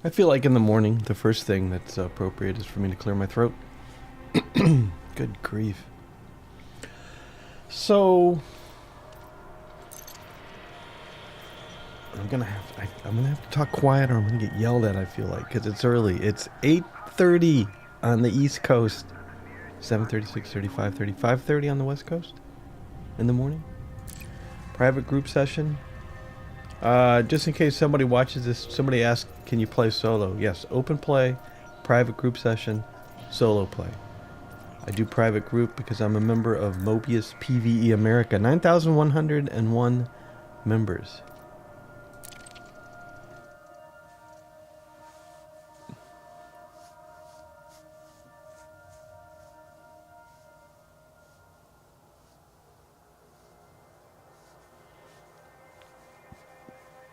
I feel like in the morning, the first thing that's appropriate is for me to clear my throat. Good grief. So I'm gonna have to talk quiet, or I'm gonna get yelled at. I feel like, because it's early. It's 8:30 on the East Coast, 7:30, 6:30, 5:30, 5:30 on the West Coast in the morning. Private group session. Just in case somebody watches this, somebody asks, "Can you play solo?" Yes, open play, private group session, solo play. I do private group because I'm a member of Mobius PvE America. 9,101 members.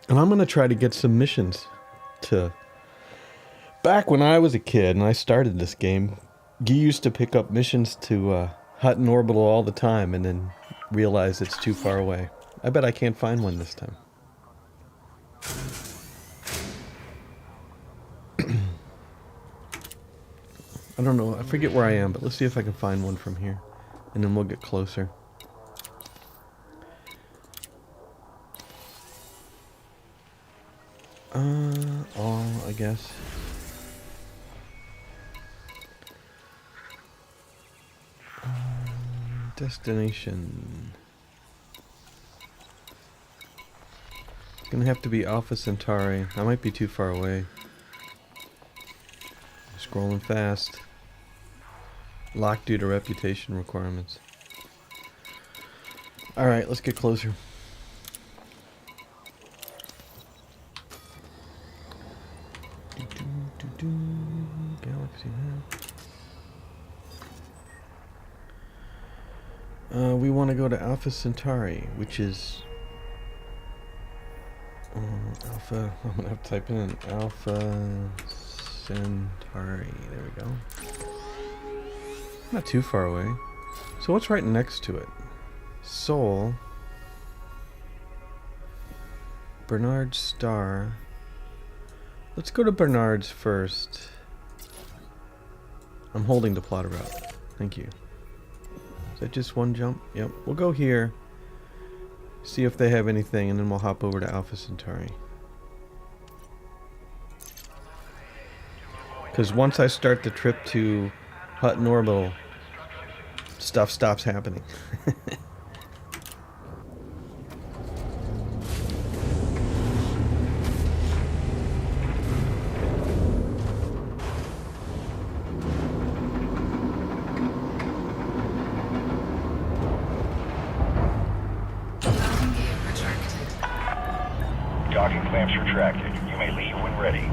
And I'm going to try to get some missions to... Back when I was a kid and I started this game, you used to pick up missions to Hutton Orbital all the time and then realize it's too far away. I bet I can't find one this time. I don't know. I forget where I am, but let's see if I can find one from here. And then we'll get closer. All, I guess. Destination. It's gonna have to be Alpha Centauri. I might be too far away. Scrolling fast. Locked due to reputation requirements. Alright, let's get closer. Galaxy map. We want to go to Alpha Centauri, which is Alpha. I'm gonna have to type in Alpha Centauri. There we go. Not too far away. So what's right next to it? Sol. Bernard Star. Let's go to Bernard's first. I'm holding the plotter up. Thank you. Is that just one jump? Yep. We'll go here. See if they have anything, and then we'll hop over to Alpha Centauri. Because once I start the trip to Hutton Orbital, stuff stops happening. Docking clamps retracted. You may leave when ready.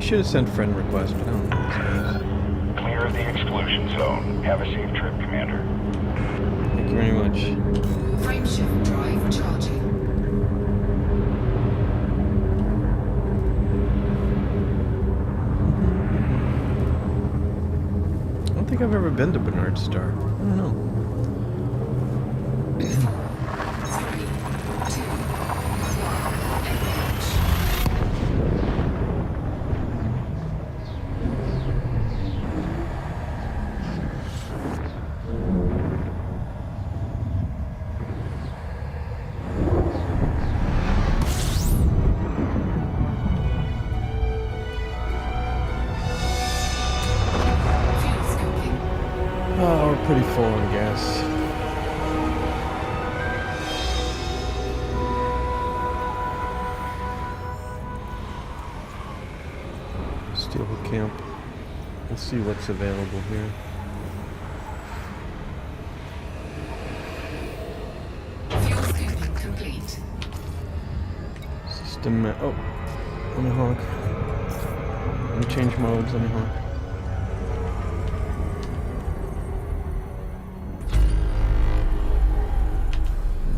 Should have sent friend request, but I don't know these guys. Clear of the exclusion zone. Have a safe trip, Commander. Thank you very much. Frameshift drive charging. I don't think I've ever been to Bernard Star. I don't know. Oh, we're pretty full on gas. Let's see what's available here. Fuel scooping complete. System. Oh, let me honk. Let me change modes. Let me honk.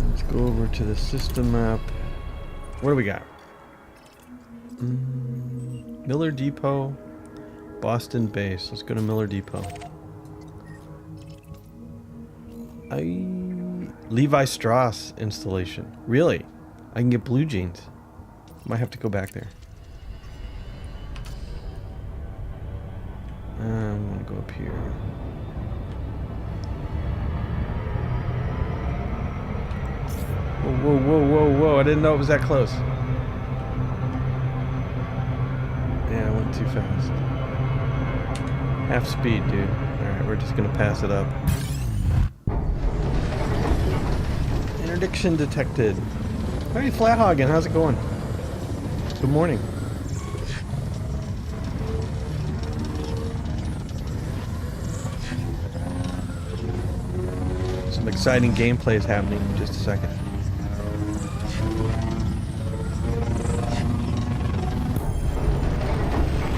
Let's go over to the system map. What do we got? Miller Depot, Boston base. Let's go to Miller Depot. Levi Strauss installation. Really? I can get blue jeans. Might have to go back there. I'm gonna go up here. Whoa, whoa, whoa, whoa, whoa. I didn't know it was that close. Yeah, I went too fast. Half speed, dude. Alright, we're just gonna pass it up. Interdiction detected. Hey, Flathagen, how's it going? Good morning. Some exciting gameplay is happening in just a second.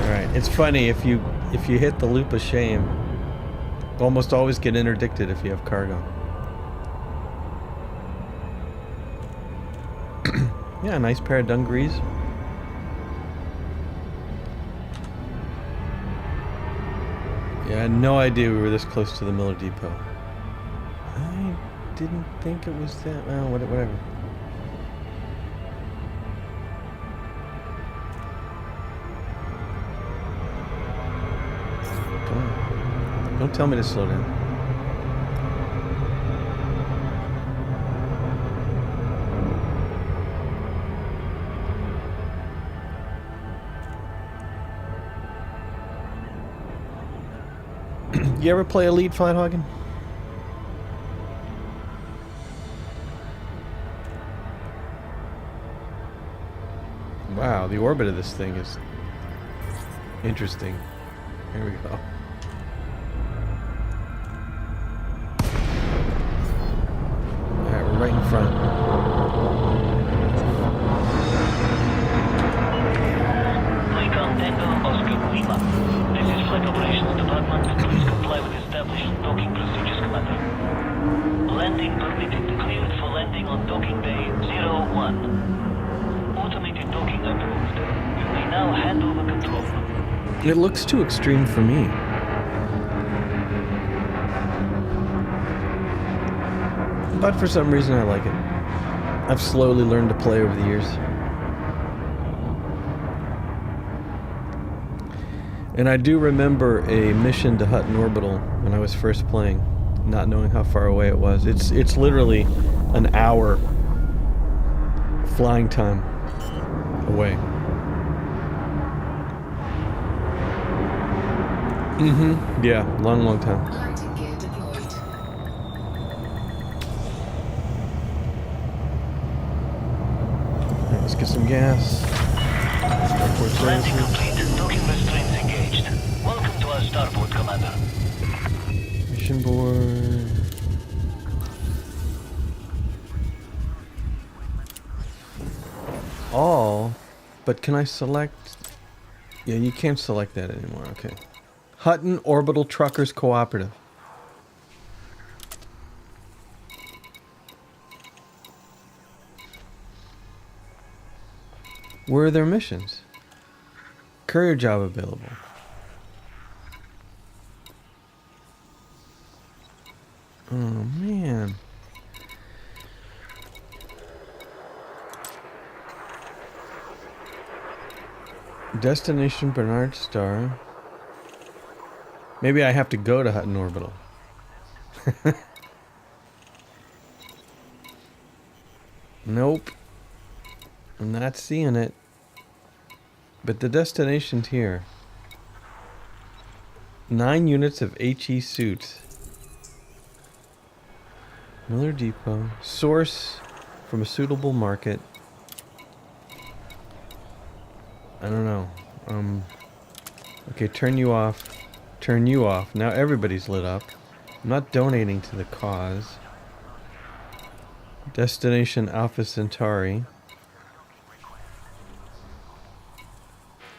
Alright, it's funny if you hit the loop of shame, you almost always get interdicted if you have cargo. Yeah, a nice pair of dungarees. Yeah, I had no idea we were this close to the Miller Depot. I didn't think it was that. Well, whatever. Don't tell me to slow down. You ever play Elite, Flathagen? Wow, the orbit of this thing is interesting. Here we go. Alright, we're right in front. Lincoln Tango Oscar Lima. This is Flight Operations Department. Please comply with established docking procedures, Commander. Landing permitted. Cleared for landing on docking bay 01. Automated docking approved. You may now hand over control. It looks too extreme for me. But for some reason I like it. I've slowly learned to play over the years. And I do remember a mission to Hutton Orbital when I was first playing, not knowing how far away it was. It's literally an hour flying time away. Mm-hmm. Yeah, long time. Landing gear deployed. Alright, let's get some gas. Starport Landing services. complete. Docking restraints engaged. Welcome to our starport, Commander. Mission board. All, but can I select? Yeah, you can't select that anymore. Okay. Hutton Orbital Truckers Cooperative. Where are their missions? Courier job available. Oh man. Destination Bernard Star. Maybe I have to go to Hutton Orbital. Nope. I'm not seeing it. But the destination's here. 9 units of HE suits. Miller Depot. Source from a suitable market. I don't know. Okay, turn you off. Turn you off. Now everybody's lit up. I'm not donating to the cause. Destination Alpha Centauri.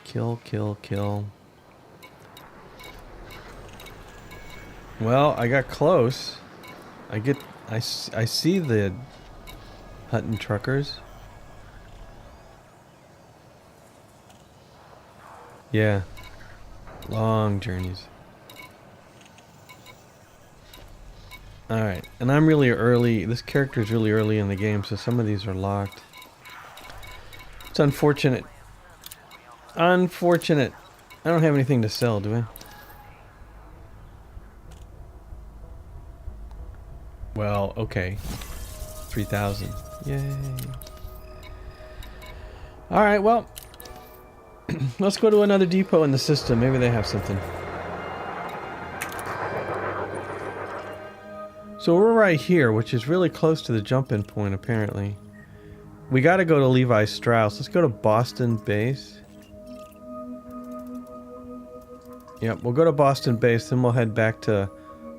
Kill, kill, kill. Well, I got close. I see the Hutton truckers. Yeah. Long journeys. Alright, and I'm really early. This character is really early in the game, so some of these are locked. It's unfortunate. Unfortunate. I don't have anything to sell, do I? Well, okay. 3,000. Yay. Alright, well. Let's go to another depot in the system. Maybe they have something. So we're right here, which is really close to the jump-in point, apparently. We gotta go to Levi Strauss. Let's go to Boston Base. Yep, we'll go to Boston Base, then we'll head back to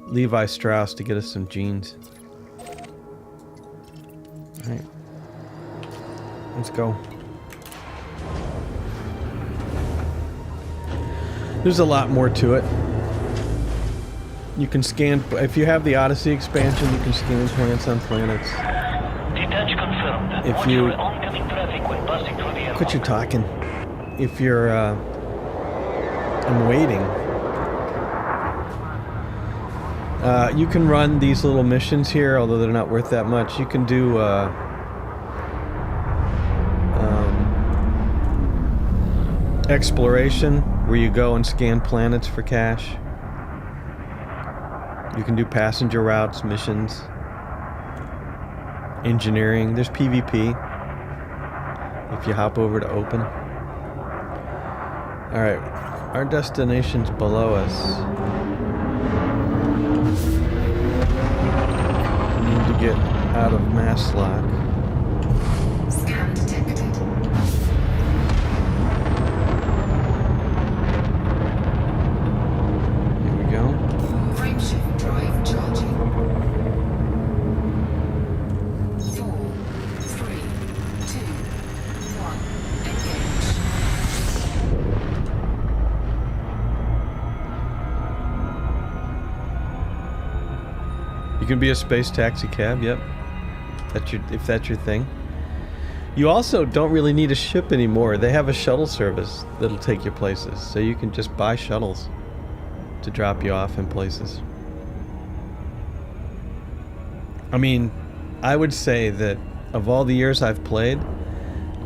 Levi Strauss to get us some jeans. Alright. Let's go. There's a lot more to it. You can scan, if you have the Odyssey expansion, you can scan plants on planets. Detach confirmed. If Watch you... for oncoming traffic when passing through the airport. Quit you talking. If you're, I'm waiting. You can run these little missions here, although they're not worth that much. You can do, exploration, where you go and scan planets for cash. You can do passenger routes, missions, engineering. There's PvP if you hop over to open. Alright, our destination's below us. We need to get out of mass lock. Scan detected. Here we go. Frameshift drive charging. 4, 3, 2, 1. Engage. You can be a space taxi cab, yep. If that's your thing. You also don't really need a ship anymore. They have a shuttle service that'll take you places. So you can just buy shuttles to drop you off in places. I mean, I would say that of all the years I've played,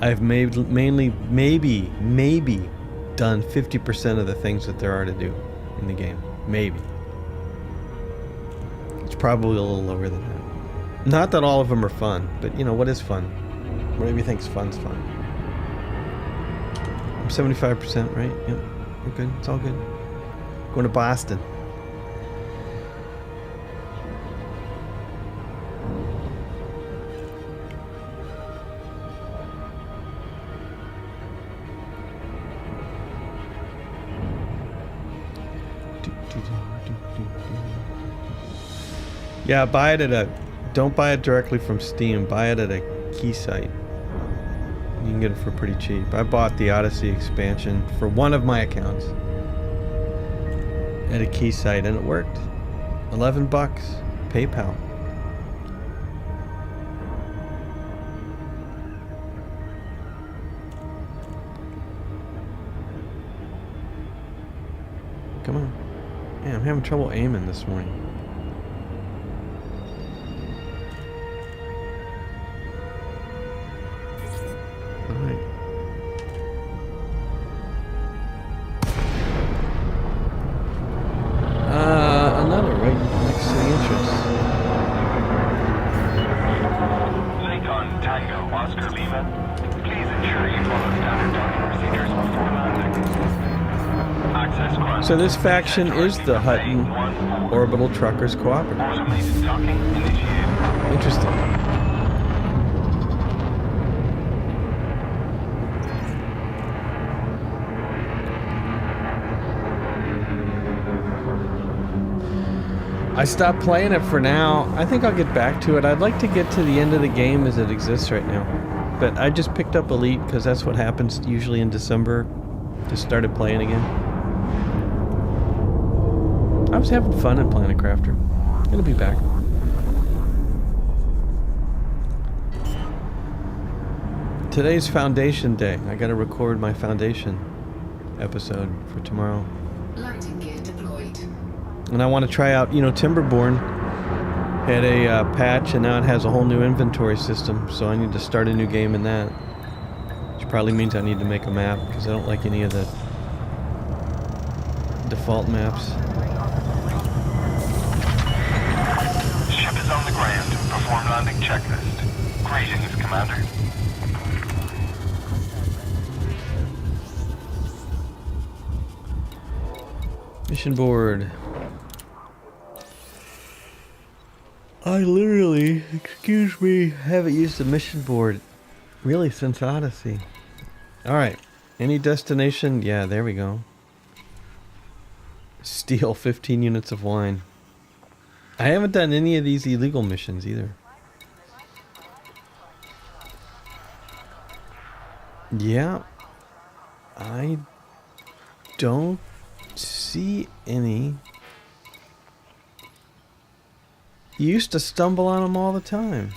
I've maybe done 50% of the things that there are to do in the game. Maybe. It's probably a little lower than that. Not that all of them are fun, but you know, what is fun? Whatever you think's fun's fun. I'm 75%, right? Yep. We're good. It's all good. Going to Boston. Yeah, buy it at a... Don't buy it directly from Steam. Buy it at a key site. You can get it for pretty cheap. I bought the Odyssey expansion for one of my accounts at a key site, and it worked. $11. PayPal. Come on. Yeah, I'm having trouble aiming this morning. Alright. Another right next to the entrance. Lincoln Tango Oscar Lima. Please ensure you follow standard docking procedures before landing. Access granted. So this faction is the Hutton Orbital Truckers Cooperative. Automated docking initiated. Interesting. I stopped playing it for now. I think I'll get back to it. I'd like to get to the end of the game as it exists right now. But I just picked up Elite because that's what happens usually in December. Just started playing again. I was having fun in Planet Crafter. It'll be back. Today's Foundation Day. I gotta record my Foundation episode for tomorrow. Landing gear deployed. And I want to try out, Timberborn had a patch and now it has a whole new inventory system, so I need to start a new game in that. Which probably means I need to make a map, because I don't like any of the default maps. Ship is on the ground. Perform landing checklist. Greetings, Commander. Mission board. I literally, excuse me, haven't used the mission board really since Odyssey. Alright. Any destination? Yeah, there we go. Steal 15 units of wine. I haven't done any of these illegal missions either. Yeah. I don't see any. You used to stumble on them all the time.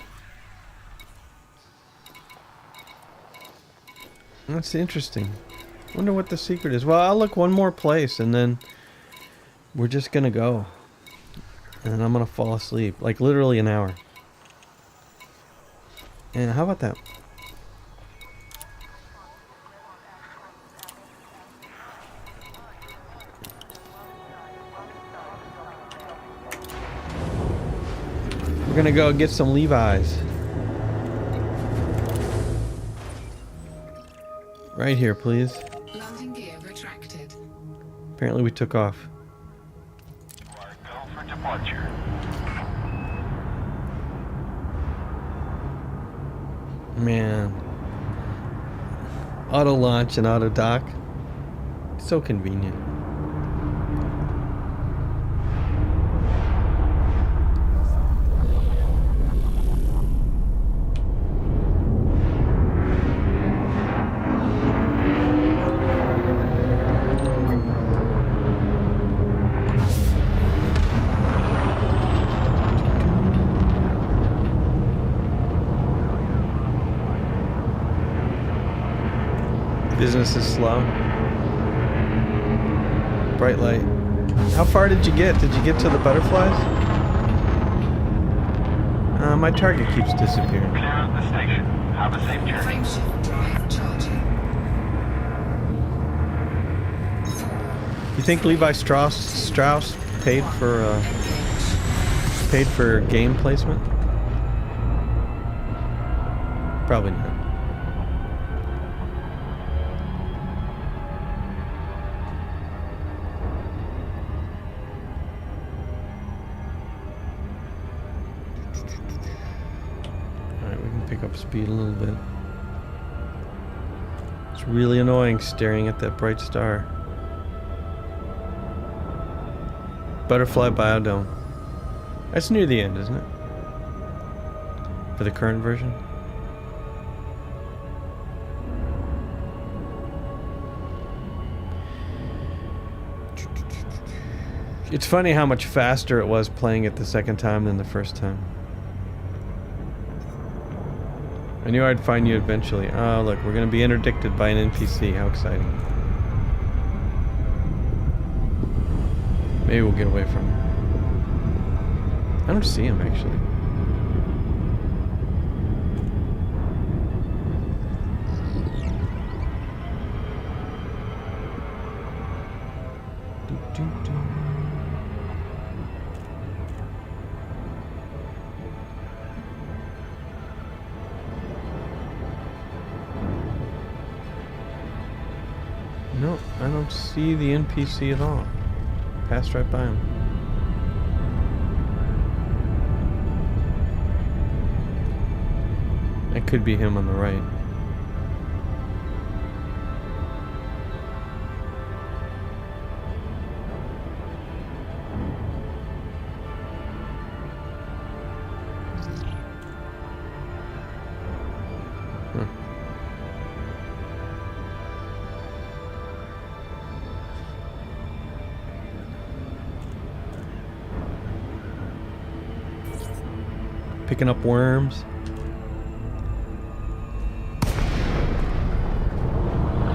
That's interesting. Wonder what the secret is. Well, I'll look one more place and then we're just gonna go. And I'm gonna fall asleep. Like literally an hour. And how about that? We're gonna go get some Levi's. Right here, please. Landing gear retracted. Apparently we took off. You are go for departure. Man. Auto launch and auto dock. So convenient. Business is slow. Bright light. How far did you get? Did you get to the butterflies? My target keeps disappearing. Clear of the station. Have a safe journey. Frameshift drive charging. You think Levi Strauss paid for game placement? Probably not. Pick up speed a little bit. It's really annoying staring at that bright star. Butterfly Biodome. That's near the end, isn't it? For the current version. It's funny how much faster it was playing it the second time than the first time. I knew I'd find you eventually. Oh, look, we're going to be interdicted by an NPC. How exciting. Maybe we'll get away from him. I don't see him, actually. No, I don't see the NPC at all. Passed right by him. That could be him on the right. picking up worms.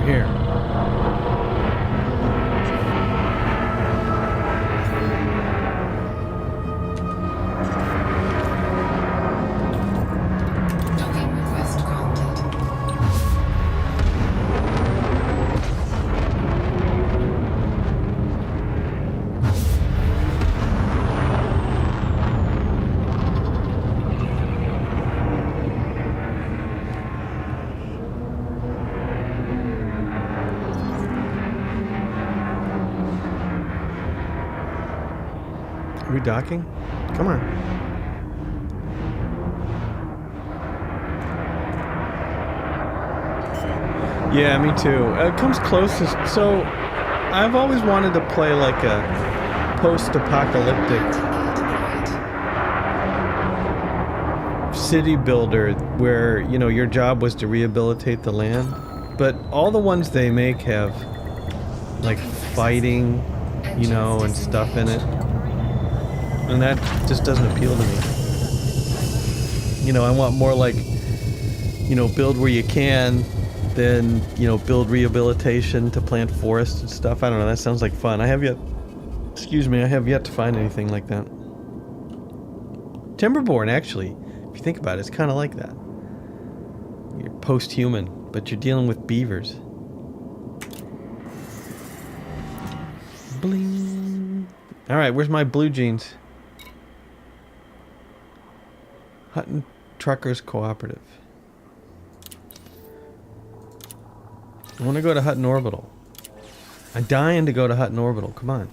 Here. Docking request granted. Are we docking? Come on. Yeah, me too. It comes closest. So, I've always wanted to play like a post-apocalyptic city builder where, you know, your job was to rehabilitate the land. But all the ones they make have like fighting, you know, and stuff in it. And that just doesn't appeal to me. You know, I want more like, you know, build where you can, then, you know, build rehabilitation to plant forests and stuff. I don't know, that sounds like fun. I have yet to find anything like that. Timberborn, actually, if you think about it, it's kind of like that. You're post-human, but you're dealing with beavers. Bling. Alright, where's my blue jeans? Hutton Truckers Cooperative. I want to go to Hutton Orbital. I'm dying to go to Hutton Orbital. Come on.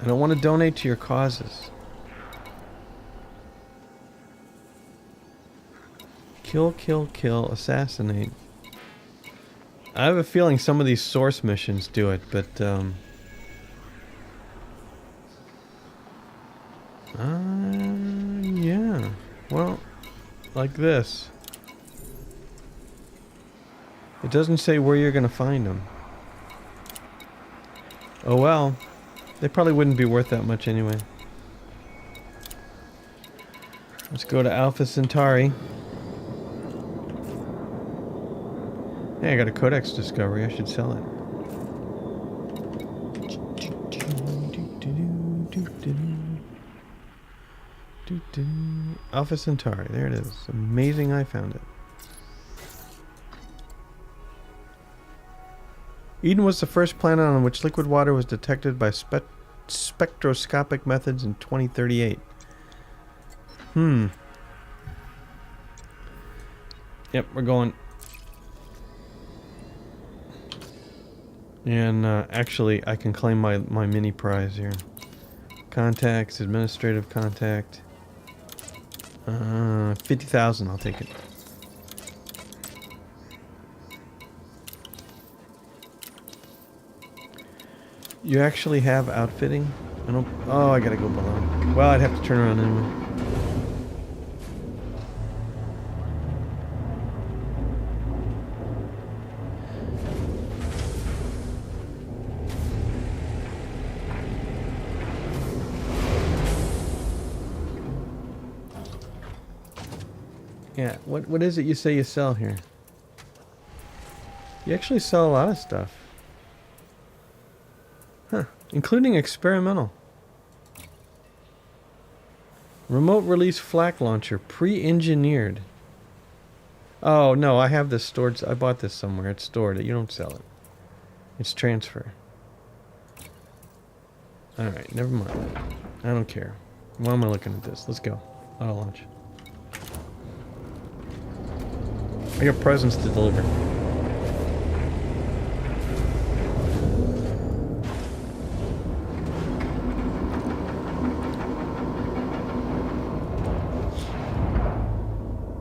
I don't want to donate to your causes. Kill, kill, kill, assassinate. I have a feeling some of these source missions do it, but yeah. Well, like this. It doesn't say where you're gonna find them. Oh well. They probably wouldn't be worth that much anyway. Let's go to Alpha Centauri. Hey, I got a Codex discovery. I should sell it. Alpha Centauri. There it is. Amazing I found it. Eden was the first planet on which liquid water was detected by spectroscopic methods in 2038. Yep, we're going. And actually, I can claim my mini prize here. Contacts, administrative contact. 50,000, I'll take it. You actually have outfitting? I don't. Oh, I gotta go below. Well, I'd have to turn around anyway. Yeah, what is it you say you sell here? You actually sell a lot of stuff. Huh, including experimental. Remote release flak launcher, pre-engineered. Oh, no, I have this stored. I bought this somewhere. It's stored. You don't sell it. It's transfer. Alright, never mind. I don't care. Why am I looking at this? Let's go. Auto launch. I got presents to deliver.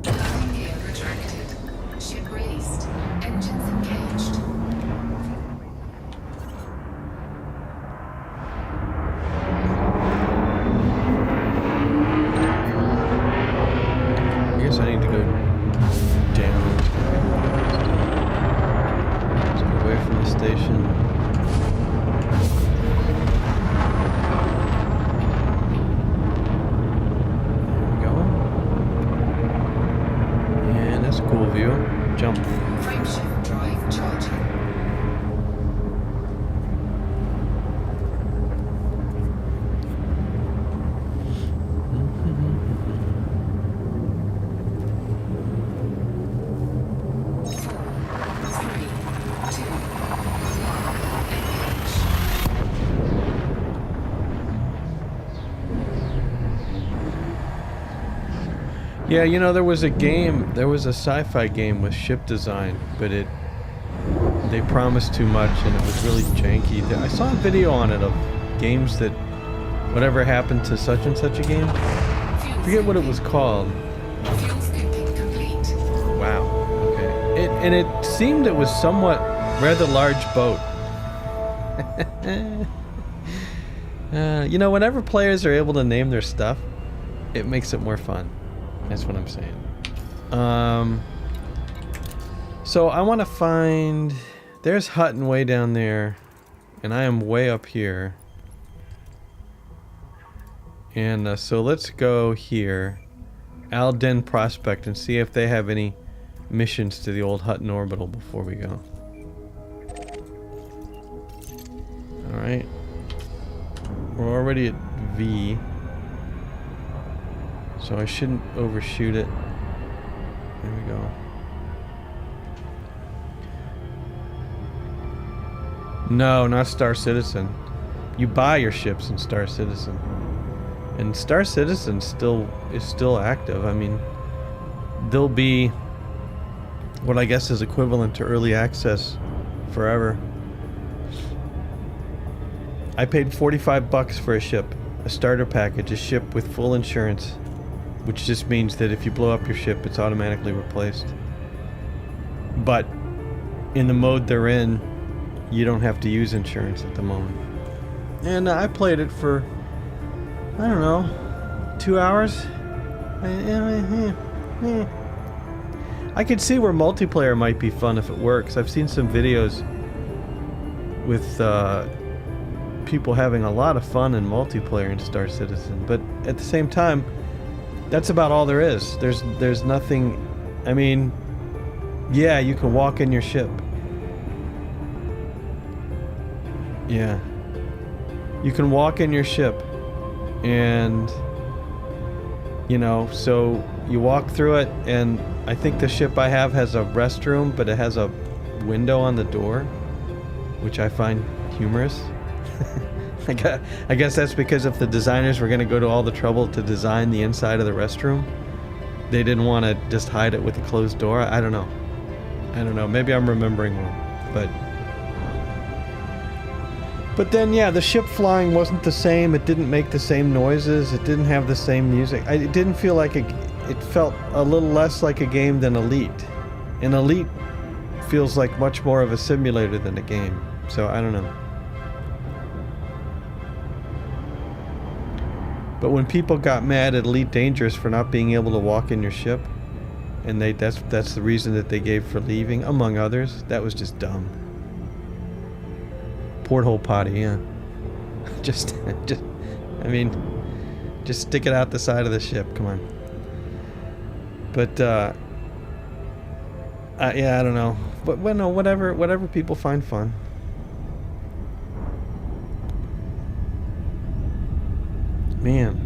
Landing gear retracted. Ship released. Engines engaged. I guess I need to go down. Yeah, you know, there was a sci-fi game with ship design, but they promised too much and it was really janky. I saw a video on it of games that, whatever happened to such and such a game. I forget what it was called. Fuel scooping complete. Wow. Okay. It seemed it was somewhat rather large boat. You know, whenever players are able to name their stuff, it makes it more fun. That's what I'm saying. So I want to find... There's Hutton way down there, and I am way up here. And so let's go here, Alden Prospect, and see if they have any missions to the old Hutton Orbital before we go. Alright. We're already at V. So I shouldn't overshoot it. There we go. No, not Star Citizen. You buy your ships in Star Citizen. And Star Citizen is still active. I mean, they'll be what I guess is equivalent to early access forever. I paid $45 for a ship, a starter package, a ship with full insurance, which just means that if you blow up your ship, it's automatically replaced. But in the mode they're in, you don't have to use insurance at the moment. And I played it for, I don't know, 2 hours? I could see where multiplayer might be fun if it works. I've seen some videos with people having a lot of fun in multiplayer in Star Citizen, but at the same time, that's about all there is. There's nothing. I mean, yeah, you can walk in your ship. Yeah. You can walk in your ship, and you know, so you walk through it, and I think the ship I have has a restroom, but it has a window on the door, which I find humorous. I guess that's because if the designers were going to go to all the trouble to design the inside of the restroom, they didn't want to just hide it with a closed door. I don't know. Maybe I'm remembering wrong. But then, yeah, the ship flying wasn't the same. It didn't make the same noises. It didn't have the same music. It didn't feel like it felt a little less like a game than Elite. And Elite feels like much more of a simulator than a game. So I don't know. But when people got mad at Elite Dangerous for not being able to walk in your ship, and that's the reason that they gave for leaving, among others, that was just dumb. Porthole potty, yeah. just stick it out the side of the ship. Come on. But yeah, I don't know. But well, no, whatever people find fun. Man,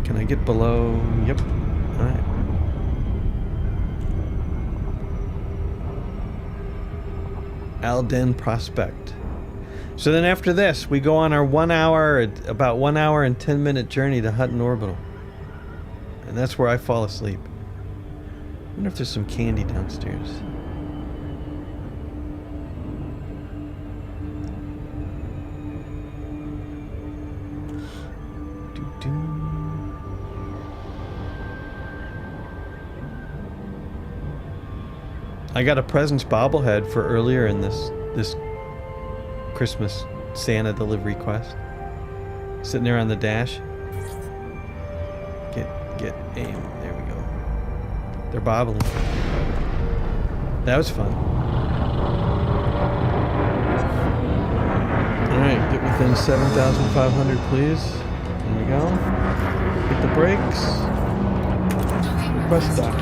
can I get below? Yep. All right. Alden Prospect. So then after this, we go on our about 1 hour and 10-minute journey to Hutton Orbital. And that's where I fall asleep. I wonder if there's some candy downstairs. I got a Presents bobblehead for earlier in this Christmas Santa delivery quest. Sitting there on the dash. Get aim. There we go. They're bobbling. That was fun. Alright, get within 7,500, please. There we go. Hit the brakes. Request stop.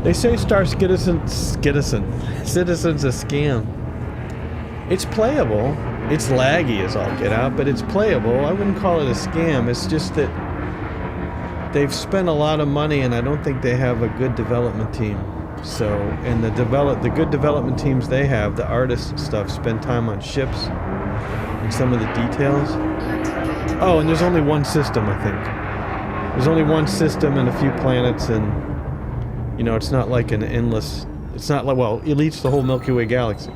They say Star Citizen's a scam. It's playable. It's laggy as all get out, but it's playable. I wouldn't call it a scam. It's just that they've spent a lot of money, and I don't think they have a good development team. So, and the good development teams they have, the artists and stuff, spend time on ships and some of the details. Oh, and there's only one system, I think. There's only one system and a few planets, and you know, it's not like an endless. It's not like, well, Elite's the whole Milky Way galaxy.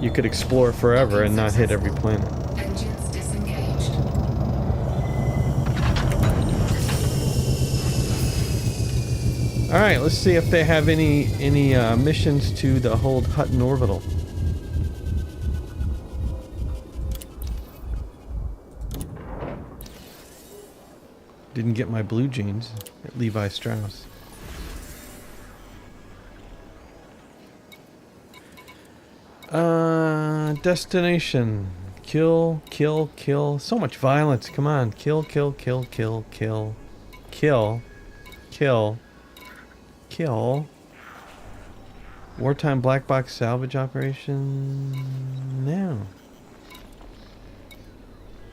You could explore forever and not hit every planet. Engines disengaged. All right, let's see if they have any missions to the whole Hutton orbital. Didn't get my blue jeans at Levi Strauss. Destination. Kill, kill, kill. So much violence. Come on. Kill, kill, kill, kill, kill. Kill. Kill. Kill. Wartime black box salvage operation. No.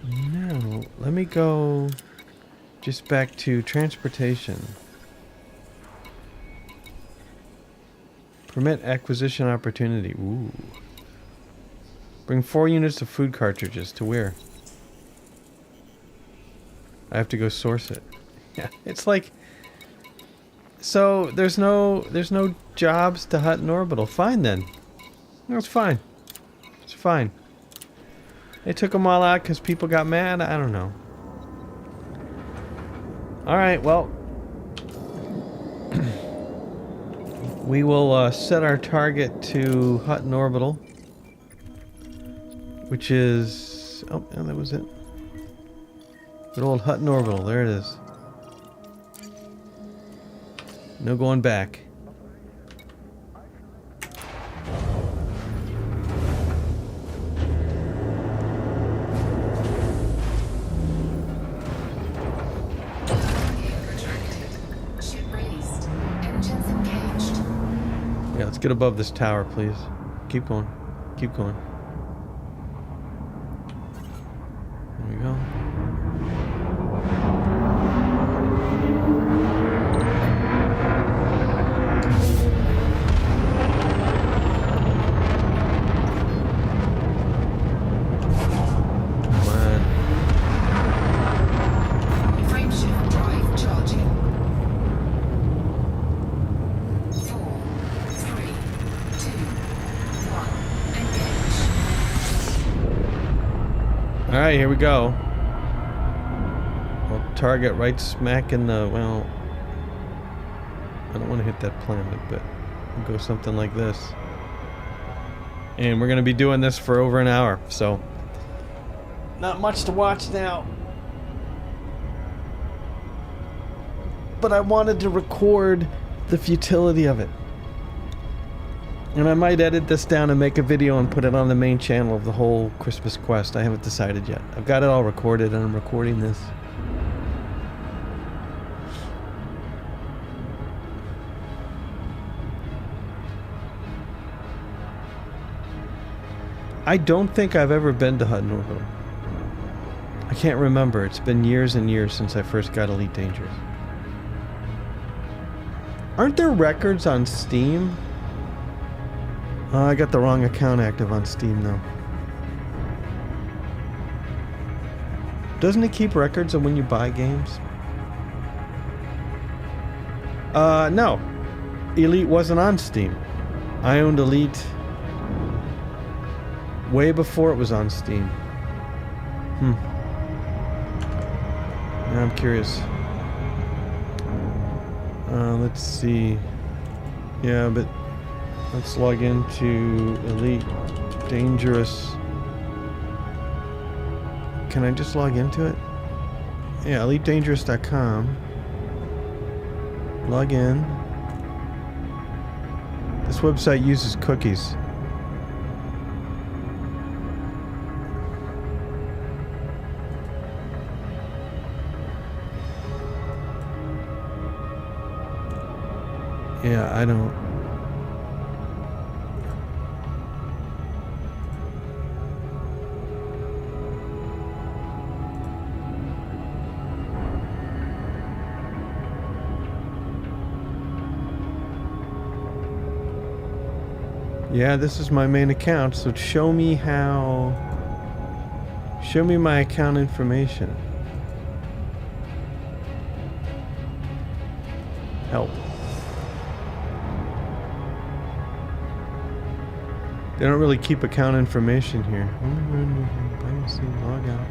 No. Let me go just back to transportation. Permit acquisition opportunity. Ooh. Bring 4 units of food cartridges. To where? I have to go source it. Yeah, it's like, so there's no jobs to Hutton Orbital. Fine then. That's fine. It's fine. They took them all out because people got mad. I don't know. All right. Well, we will set our target to Hutton Orbital, which is, oh, and that was it. Good old Hutton Orbital. There it is. No going back. Ship released. Engines engaged. Yeah, let's get above this tower, please. Keep going. Keep going. There we go. Frameshift drive charging. 4, 3, 2, 1. Engage. Alright, here we go. We'll target right smack in the, well, I don't want to hit that planet, but we'll go something like this. And we're going to be doing this for over an hour, so not much to watch now. But I wanted to record the futility of it. And I might edit this down and make a video and put it on the main channel of the whole Christmas quest. I haven't decided yet. I've got it all recorded and I'm recording this. I don't think I've ever been to Hutton Orbital. I can't remember. It's been years and years since I first got Elite Dangerous. Aren't there records on Steam? Oh, I got the wrong account active on Steam, though. Doesn't it keep records of when you buy games? No. Elite wasn't on Steam. I owned Elite way before it was on Steam. Now I'm curious. Let's see. Yeah, but let's log into Elite Dangerous. Can I just log into it? Yeah, EliteDangerous.com. Log in. This website uses cookies. Yeah, I don't. Yeah, this is my main account, so show me how... Show me my account information. Help. They don't really keep account information here. Log out.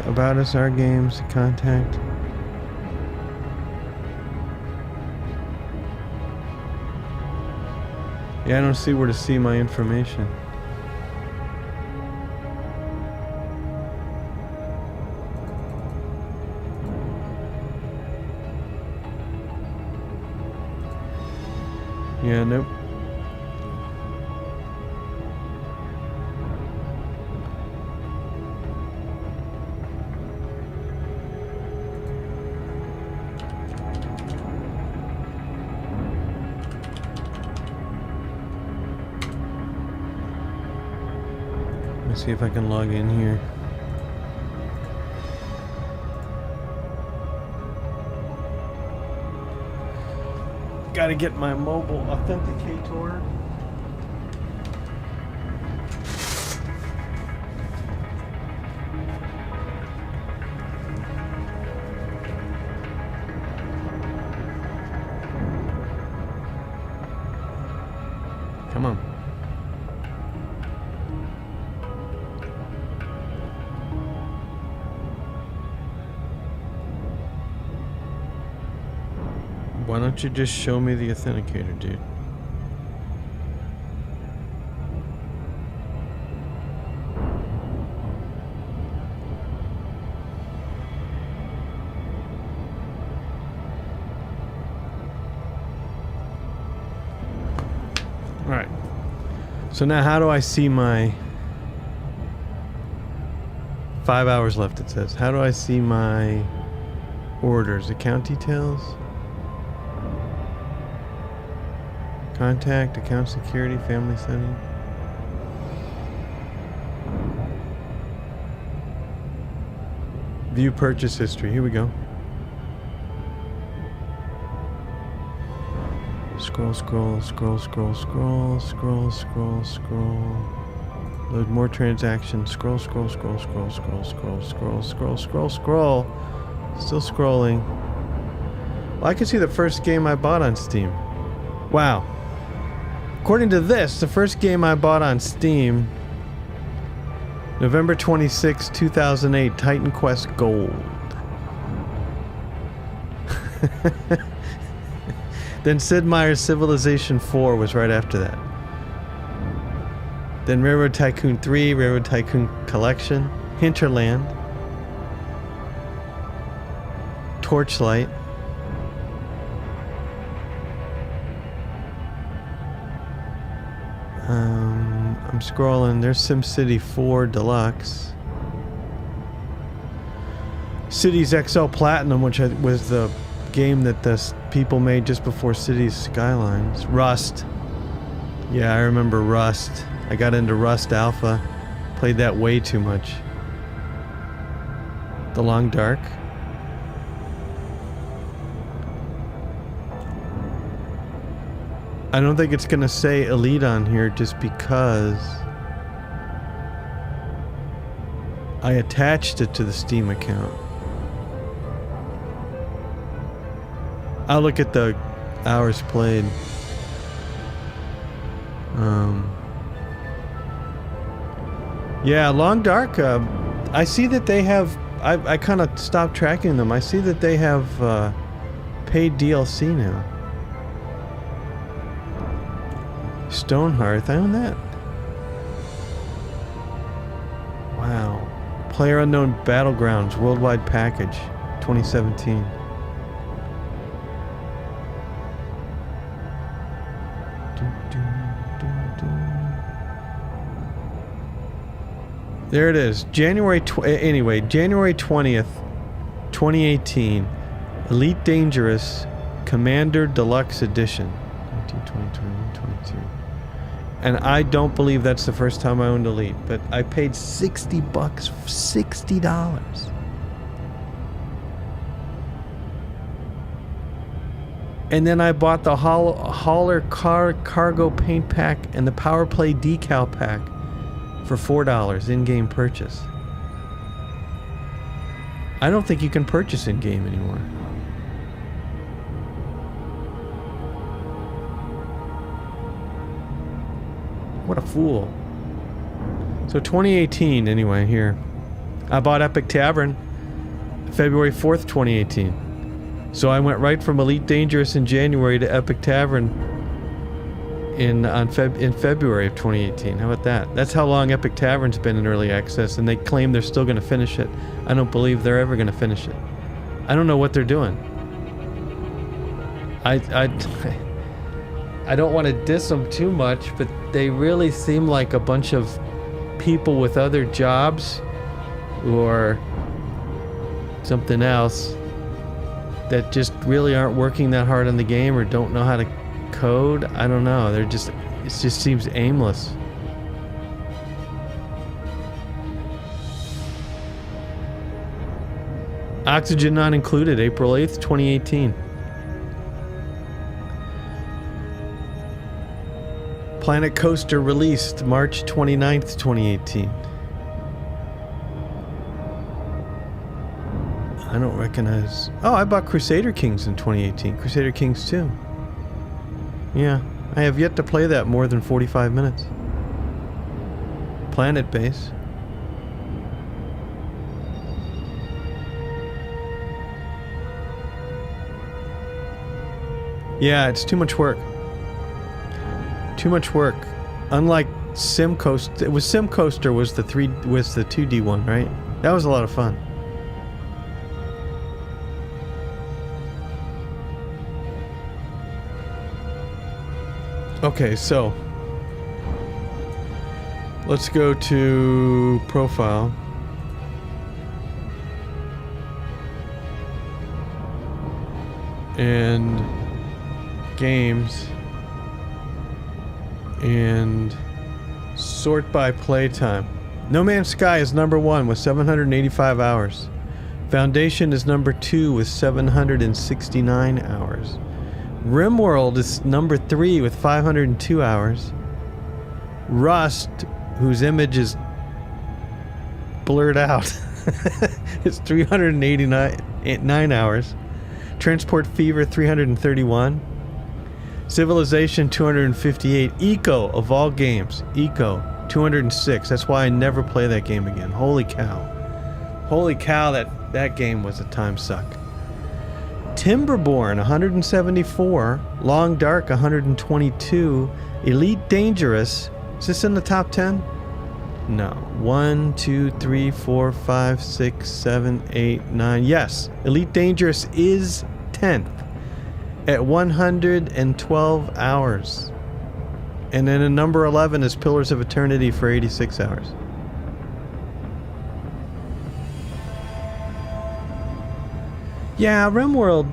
About us, our games, contact. Yeah, I don't see where to see my information. Yeah, nope. Let's see if I can log in here. Gotta get my mobile authenticator. Come on. Why don't you just show me the authenticator, dude? Alright. So now how do I see my... 5 hours left, it says. How do I see my orders? Account details? Contact, account security, family setting. View purchase history. Here we go. Scroll, scroll, scroll, scroll, scroll, scroll, scroll, scroll. Load more transactions. Scroll, scroll, scroll, scroll, scroll, scroll, scroll, scroll, scroll, scroll. Still scrolling. Well, I can see the first game I bought on Steam. Wow. According to this, the first game I bought on Steam, November 26, 2008, Titan Quest Gold. Then Sid Meier's Civilization 4 was right after that. Then Railroad Tycoon 3, Railroad Tycoon Collection, Hinterland, Torchlight, I'm scrolling. There's SimCity 4 Deluxe, Cities XL Platinum, which was the game that the people made just before Cities Skylines. Rust. Yeah, I remember Rust. I got into Rust Alpha. Played that way too much. The Long Dark. I don't think it's gonna say Elite on here just because I attached it to the Steam account. I'll look at the hours played. Yeah, Long Dark, I see that they have, I kind of stopped tracking them. I see that they have paid DLC now. Stonehearth, I own that. Wow. PlayerUnknown Battlegrounds Worldwide Package 2017. There it is. January 20th, 2018. Elite Dangerous Commander Deluxe Edition. 19, 20, 21, 22. And I don't believe that's the first time I owned Elite, but I paid $60, $60. And then I bought the hauler cargo paint pack and the power play decal pack for $4 in-game purchase. I don't think you can purchase in-game anymore. What a fool. So 2018 anyway here. I bought Epic Tavern February 4th, 2018. So I went right from Elite Dangerous in January to Epic Tavern in February of 2018. How about that? That's how long Epic Tavern's been in early access, and they claim they're still going to finish it. I don't believe they're ever going to finish it. I don't know what they're doing. I don't want to diss them too much, but they really seem like a bunch of people with other jobs or something else that just really aren't working that hard on the game or don't know how to code. I don't know. It just seems aimless. Oxygen not included, April 8th, 2018. Planet Coaster released March 29th, 2018. I don't recognize... Oh, I bought Crusader Kings in 2018. Crusader Kings 2. Yeah, I have yet to play that more than 45 minutes. Planet Base. Yeah, it's too much work. Too much work. Unlike Sim Coaster, it was Sim Coaster was the 2D one, right? That was a lot of fun. Okay, so let's go to profile. And games. And sort by playtime. No Man's Sky is number 1 with 785 hours. Foundation is number 2 with 769 hours. RimWorld is number 3 with 502 hours. Rust, whose image is blurred out, is 389 hours. Transport Fever 331. Civilization 258. Eco of all games. Eco 206. That's why I never play that game again. Holy cow. Holy cow, that game was a time suck. Timberborn 174. Long Dark 122. Elite Dangerous. Is this in the top 10? No. 1, 2, 3, 4, 5, 6, 7, 8, 9. Yes. Elite Dangerous is 10th. At 112 hours. And then in number 11 is Pillars of Eternity for 86 hours. Yeah, RimWorld.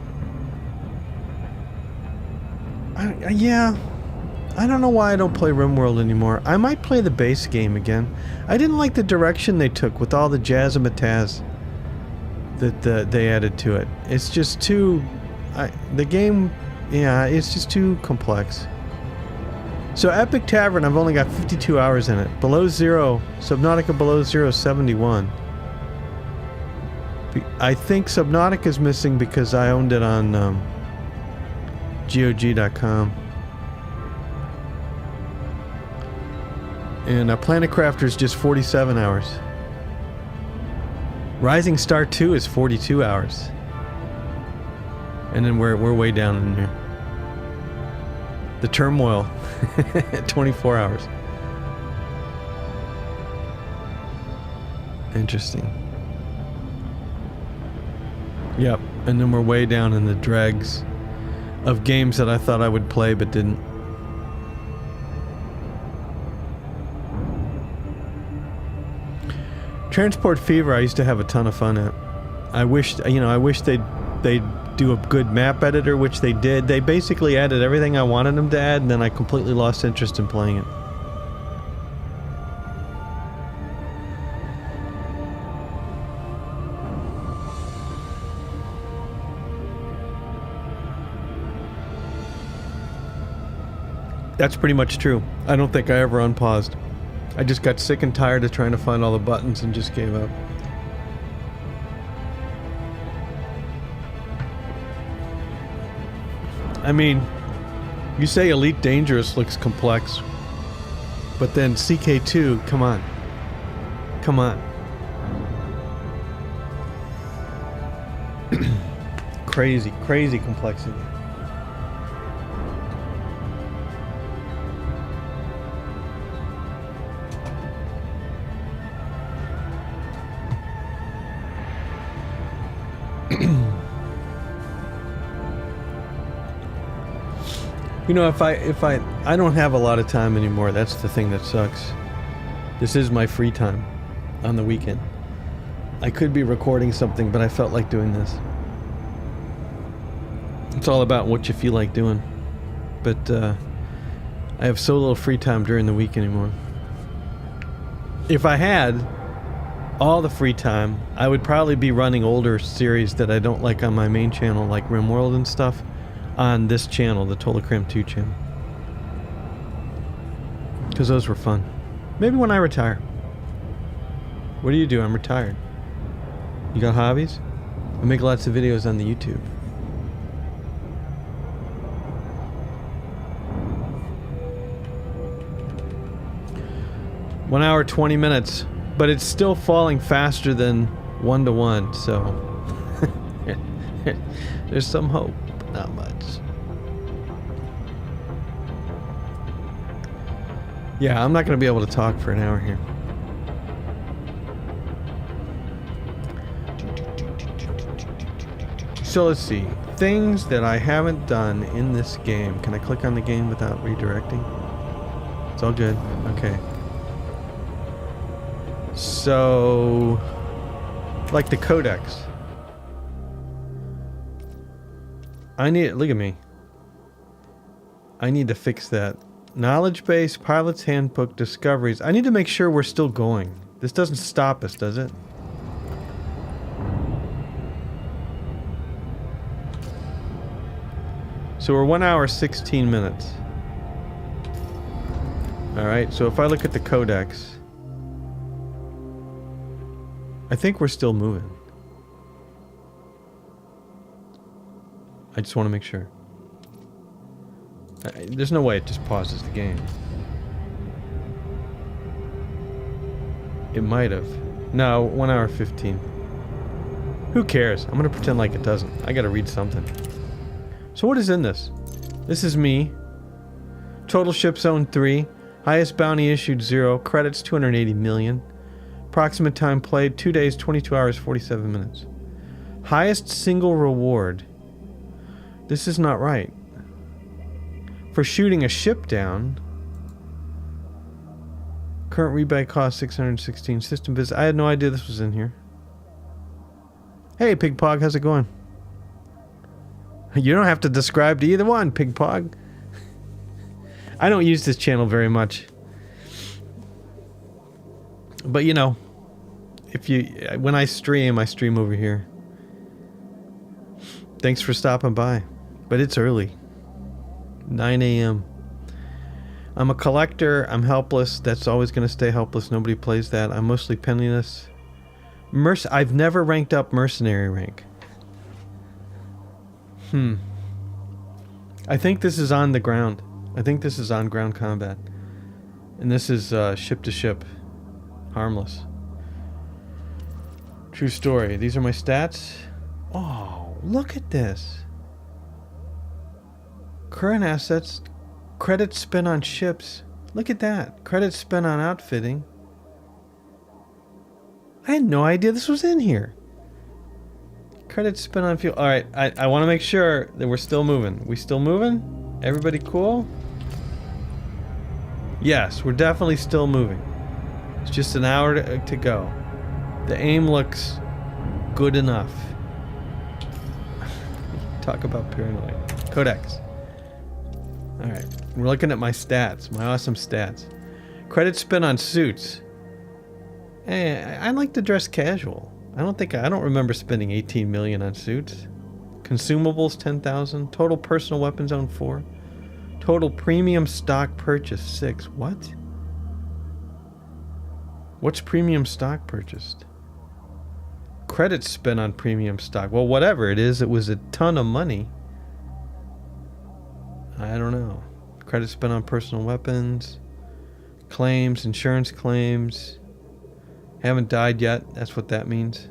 Yeah. I don't know why I don't play RimWorld anymore. I might play the base game again. I didn't like the direction they took with all the jazzmatazz that they added to it. It's just too... the game, yeah, it's just too complex. So Epic Tavern, I've only got 52 hours in it. Below Zero, Subnautica Below Zero, 71. I think Subnautica is missing because I owned it on GOG.com. And Planet Crafter is just 47 hours. Rising Star 2 is 42 hours. And then we're way down in here. The Turmoil, 24 hours. Interesting. Yep, and then we're way down in the dregs of games that I thought I would play but didn't. Transport Fever I used to have a ton of fun at. I wish they'd do a good map editor, which they did. They basically added everything I wanted them to add, and then I completely lost interest in playing it. That's pretty much true. I don't think I ever unpaused. I just got sick and tired of trying to find all the buttons and just gave up. I mean, you say Elite Dangerous looks complex, but then CK2, come on. Come on. Crazy, crazy complexity. You know, if I don't have a lot of time anymore. That's the thing that sucks. This is my free time on the weekend. I could be recording something, but I felt like doing this. It's all about what you feel like doing. But I have so little free time during the week anymore. If I had all the free time, I would probably be running older series that I don't like on my main channel, like RimWorld and stuff, on this channel, the TolakramToo channel. Because those were fun. Maybe when I retire. What do you do? I'm retired. You got hobbies? I make lots of videos on the YouTube. One hour, 20 minutes. But it's still falling faster than 1 to 1, so there's some hope, but not much. Yeah, I'm not going to be able to talk for an hour here. So let's see. Things that I haven't done in this game. Can I click on the game without redirecting? It's all good. Okay. So, like the codex. Look at me. I need to fix that. Knowledge base, pilot's handbook, discoveries. I need to make sure we're still going. This doesn't stop us, does it? So we're 1 hour, 16 minutes. Alright, so if I look at the codex, I think we're still moving. I just want to make sure. There's no way it just pauses the game. It might have. No, 1 hour 15. Who cares? I'm gonna pretend like it doesn't. I gotta read something. So what is in this? This is me. Total ship zone 3. Highest bounty issued 0. Credits 280 million. Approximate time played 2 days, 22 hours, 47 minutes. Highest single reward. This is not right. For shooting a ship down. Current rebate cost 616. System visit. I had no idea this was in here. Hey, Pigpog, how's it going? You don't have to describe to either one, Pigpog. I don't use this channel very much. But you know, when I stream over here. Thanks for stopping by. But it's early. 9 a.m. I'm a collector. I'm helpless. That's always going to stay helpless. Nobody plays that. I'm mostly penniless. I've never ranked up mercenary rank. I think this is on the ground. I think this is on ground combat. And this is ship to ship. Harmless. True story. These are my stats. Oh, look at this. Current assets. Credits spent on ships. Look at that. Credits spent on outfitting. I had no idea this was in here. Credits spent on fuel. Alright, I want to make sure that we're still moving. We still moving? Everybody cool? Yes, we're definitely still moving. It's just an hour to go. The aim looks good enough. Talk about paranoid. Codex. Alright, we're looking at my stats. My awesome stats. Credits spent on suits. I like to dress casual. I don't remember spending 18 million on suits. Consumables 10,000. Total personal weapons owned 4. Total premium stock purchase 6. What? What's premium stock purchased? Credits spent on premium stock. Well, whatever it is, it was a ton of money. I don't know. Credits spent on personal weapons. Claims, insurance claims. Haven't died yet. That's what that means.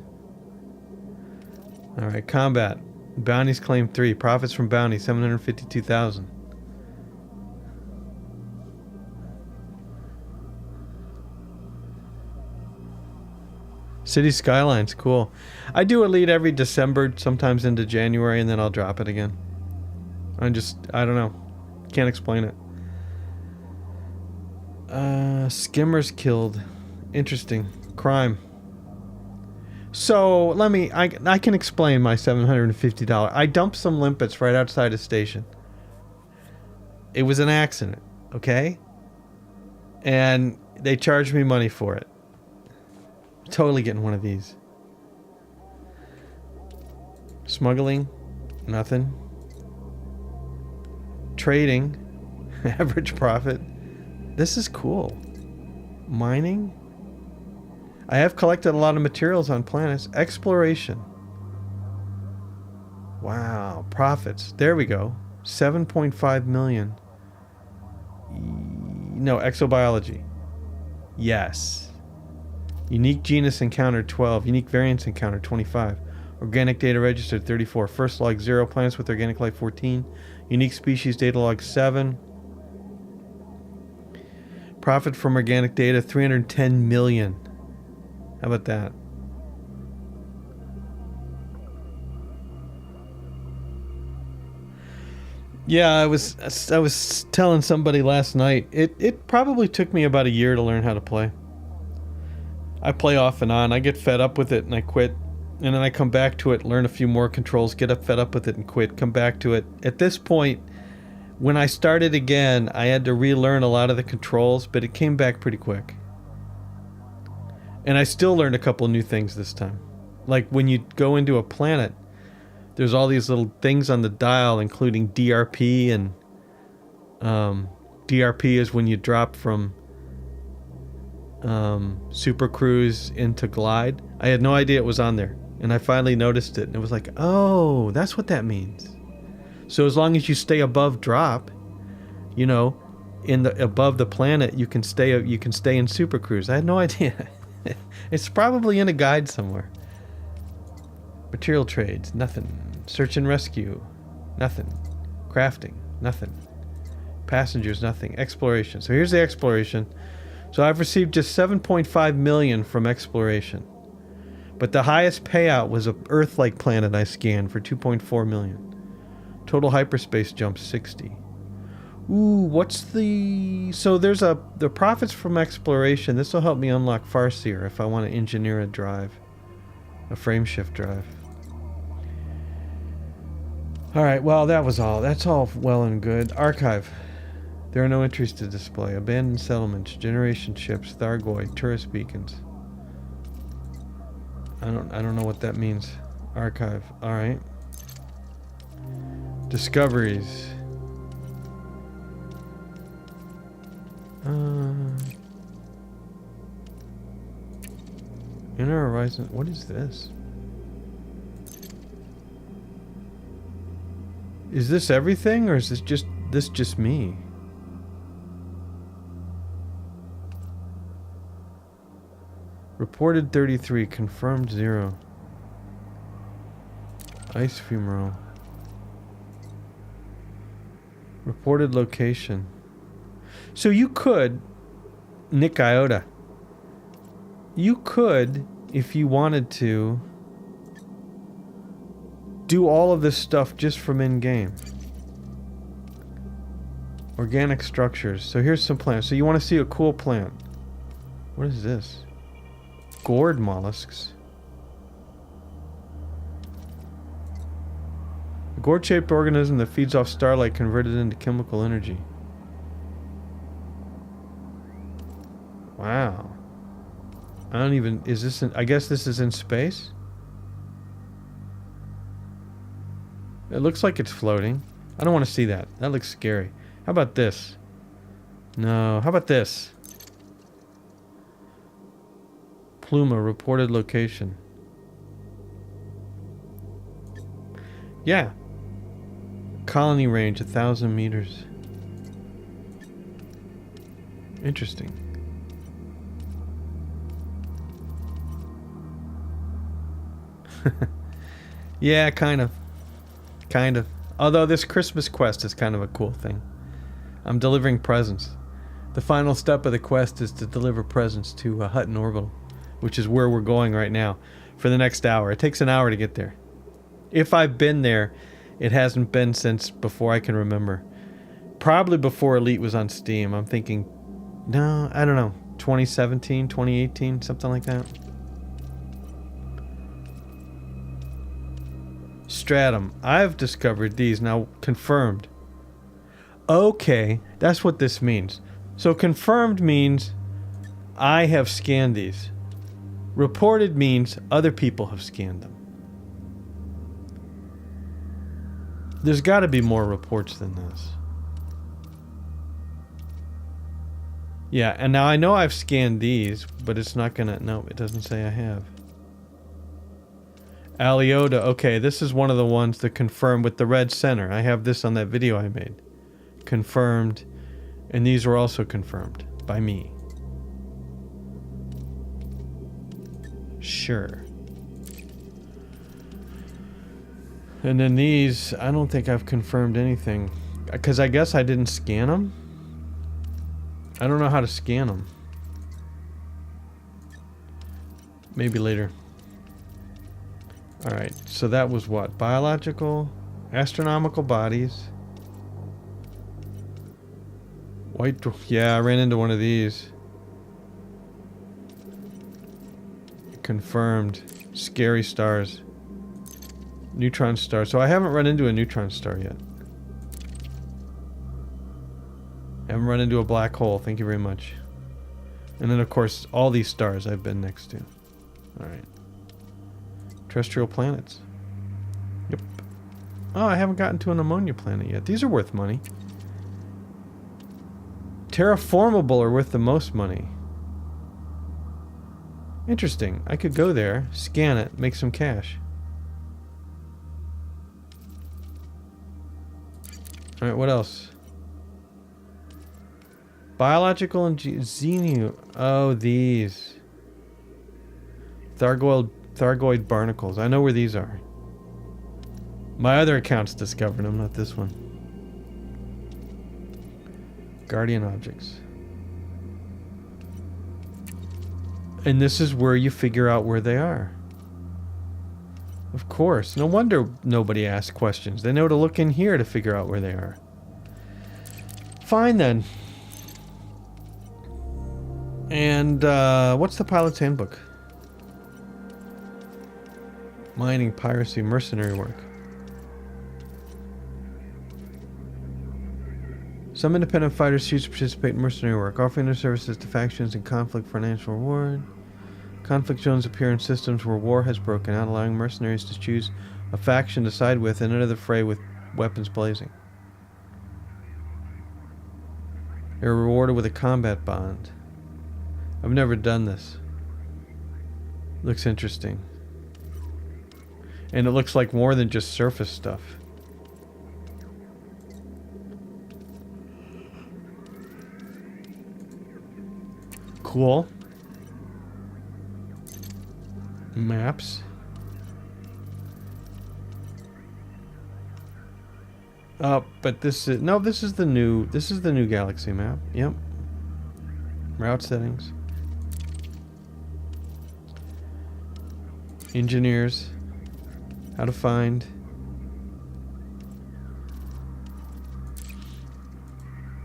Alright, combat. Bounties claim 3. Profits from bounty 752,000. City Skylines, cool. I do Elite every December, sometimes into January, and then I'll drop it again. I don't know. Can't explain it. Skimmers killed. Interesting. Crime. So, I can explain my $750. I dumped some limpets right outside a station. It was an accident, okay? And they charged me money for it. Totally getting one of these. Smuggling, nothing. Trading, average profit. This is cool. Mining. I have collected a lot of materials on planets. Exploration. Wow, profits. There we go. 7.5 million. No, exobiology. Yes. Unique genus encountered 12. Unique variants encountered 25. Organic data registered 34. First log 0. Planets with organic life 14. Unique species data log 7. Profit from organic data 310 million. How about that? Yeah, I was telling somebody last night. It probably took me about a year to learn how to play. I play off and on. I get fed up with it and I quit. And then I come back to it, learn a few more controls, fed up with it and quit, come back to it. At this point, when I started again, I had to relearn a lot of the controls, but it came back pretty quick. And I still learned a couple new things this time. Like when you go into a planet, there's all these little things on the dial, including DRP, and DRP is when you drop from Super Cruise into Glide. I had no idea it was on there, and I finally noticed it, and it was like, oh, that's what that means. So as long as you stay above drop, you know, above the planet, you can stay in Super Cruise. I had no idea. It's probably in a guide somewhere. Material trades, nothing. Search and rescue, nothing. Crafting, nothing. Passengers, nothing. Exploration. So here's the exploration. So I've received just 7.5 million from exploration. But the highest payout was an Earth-like planet I scanned for 2.4 million. Total hyperspace jump 60. Ooh, what's the... So there's the profits from exploration. This will help me unlock Farseer if I want to engineer a drive. A frameshift drive. Alright, well, that was all. That's all well and good. Archive. There are no entries to display. Abandoned settlements, generation ships, Thargoid, tourist beacons. I don't know what that means. Archive. Alright. Discoveries. Inner Horizon. What is this? Is this everything, or is this just me? Reported 33, confirmed 0. Ice fumarole. Reported location. So you could, Nick Iota, you could, if you wanted to, do all of this stuff just from in-game. Organic structures. So here's some plants. So you want to see a cool plant. What is this? Gourd mollusks. A gourd-shaped organism that feeds off starlight converted into chemical energy. Wow. I don't even... Is this in... I guess this is in space? It looks like it's floating. I don't want to see that. That looks scary. How about this? No, how about this? Pluma, reported location. Yeah. Colony range, 1,000 meters. Interesting. Yeah, kind of. Kind of. Although this Christmas quest is kind of a cool thing. I'm delivering presents. The final step of the quest is to deliver presents to Hutton Orbital, which is where we're going right now for the next hour. It takes an hour to get there. If I've been there, it hasn't been since before I can remember. Probably before Elite was on Steam. I'm thinking, no, I don't know, 2017, 2018, something like that. Stratum. I've discovered these now. Confirmed. Okay, that's what this means. So confirmed means I have scanned these. Reported means other people have scanned them. There's got to be more reports than this. Yeah, and now I know I've scanned these, but it's not gonna... No, it doesn't say I have. Aliota. Okay, this is one of the ones that confirmed with the red center. I have this on that video I made. Confirmed. And these were also confirmed by me. Sure. And then these, I don't think I've confirmed anything. Because I guess I didn't scan them. I don't know how to scan them. Maybe later. Alright, so that was what? Biological, astronomical bodies. White dwarf. Yeah, I ran into one of these. Confirmed. Scary stars. Neutron star. So I haven't run into a neutron star yet. Haven't run into a black hole. Thank you very much. And then, of course, all these stars I've been next to. Alright. Terrestrial planets. Yep. Oh, I haven't gotten to an ammonia planet yet. These are worth money. Terraformable are worth the most money. Interesting. I could go there, scan it, make some cash. Alright, what else? Biological and Xenu. Oh, these. Thargoid barnacles. I know where these are. My other account's discovered them, not this one. Guardian objects. And this is where you figure out where they are. Of course. No wonder nobody asks questions. They know to look in here to figure out where they are. Fine then. And what's the pilot's handbook? Mining, piracy, mercenary work. Some independent fighters choose to participate in mercenary work, offering their services to factions in conflict for financial reward. Conflict zones appear in systems where war has broken out, allowing mercenaries to choose a faction to side with and enter the fray with weapons blazing. They are rewarded with a combat bond. I've never done this. Looks interesting. And it looks like more than just surface stuff. Cool. Maps. Oh, but this is this is the new galaxy map. Yep. Route settings. Engineers. How to find.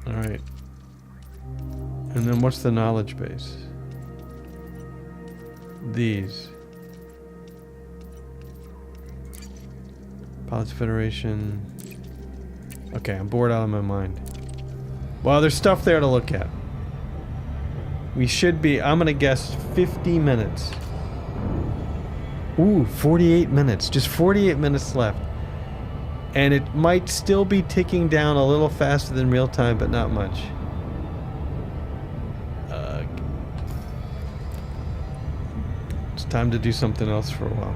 All right. And then what's the knowledge base? These. Pilots Federation. Okay, I'm bored out of my mind. Well, there's stuff there to look at. We should be, I'm gonna guess 50 minutes. Ooh, 48 minutes. Just 48 minutes left. And it might still be ticking down a little faster than real time, but not much. It's time to do something else for a while.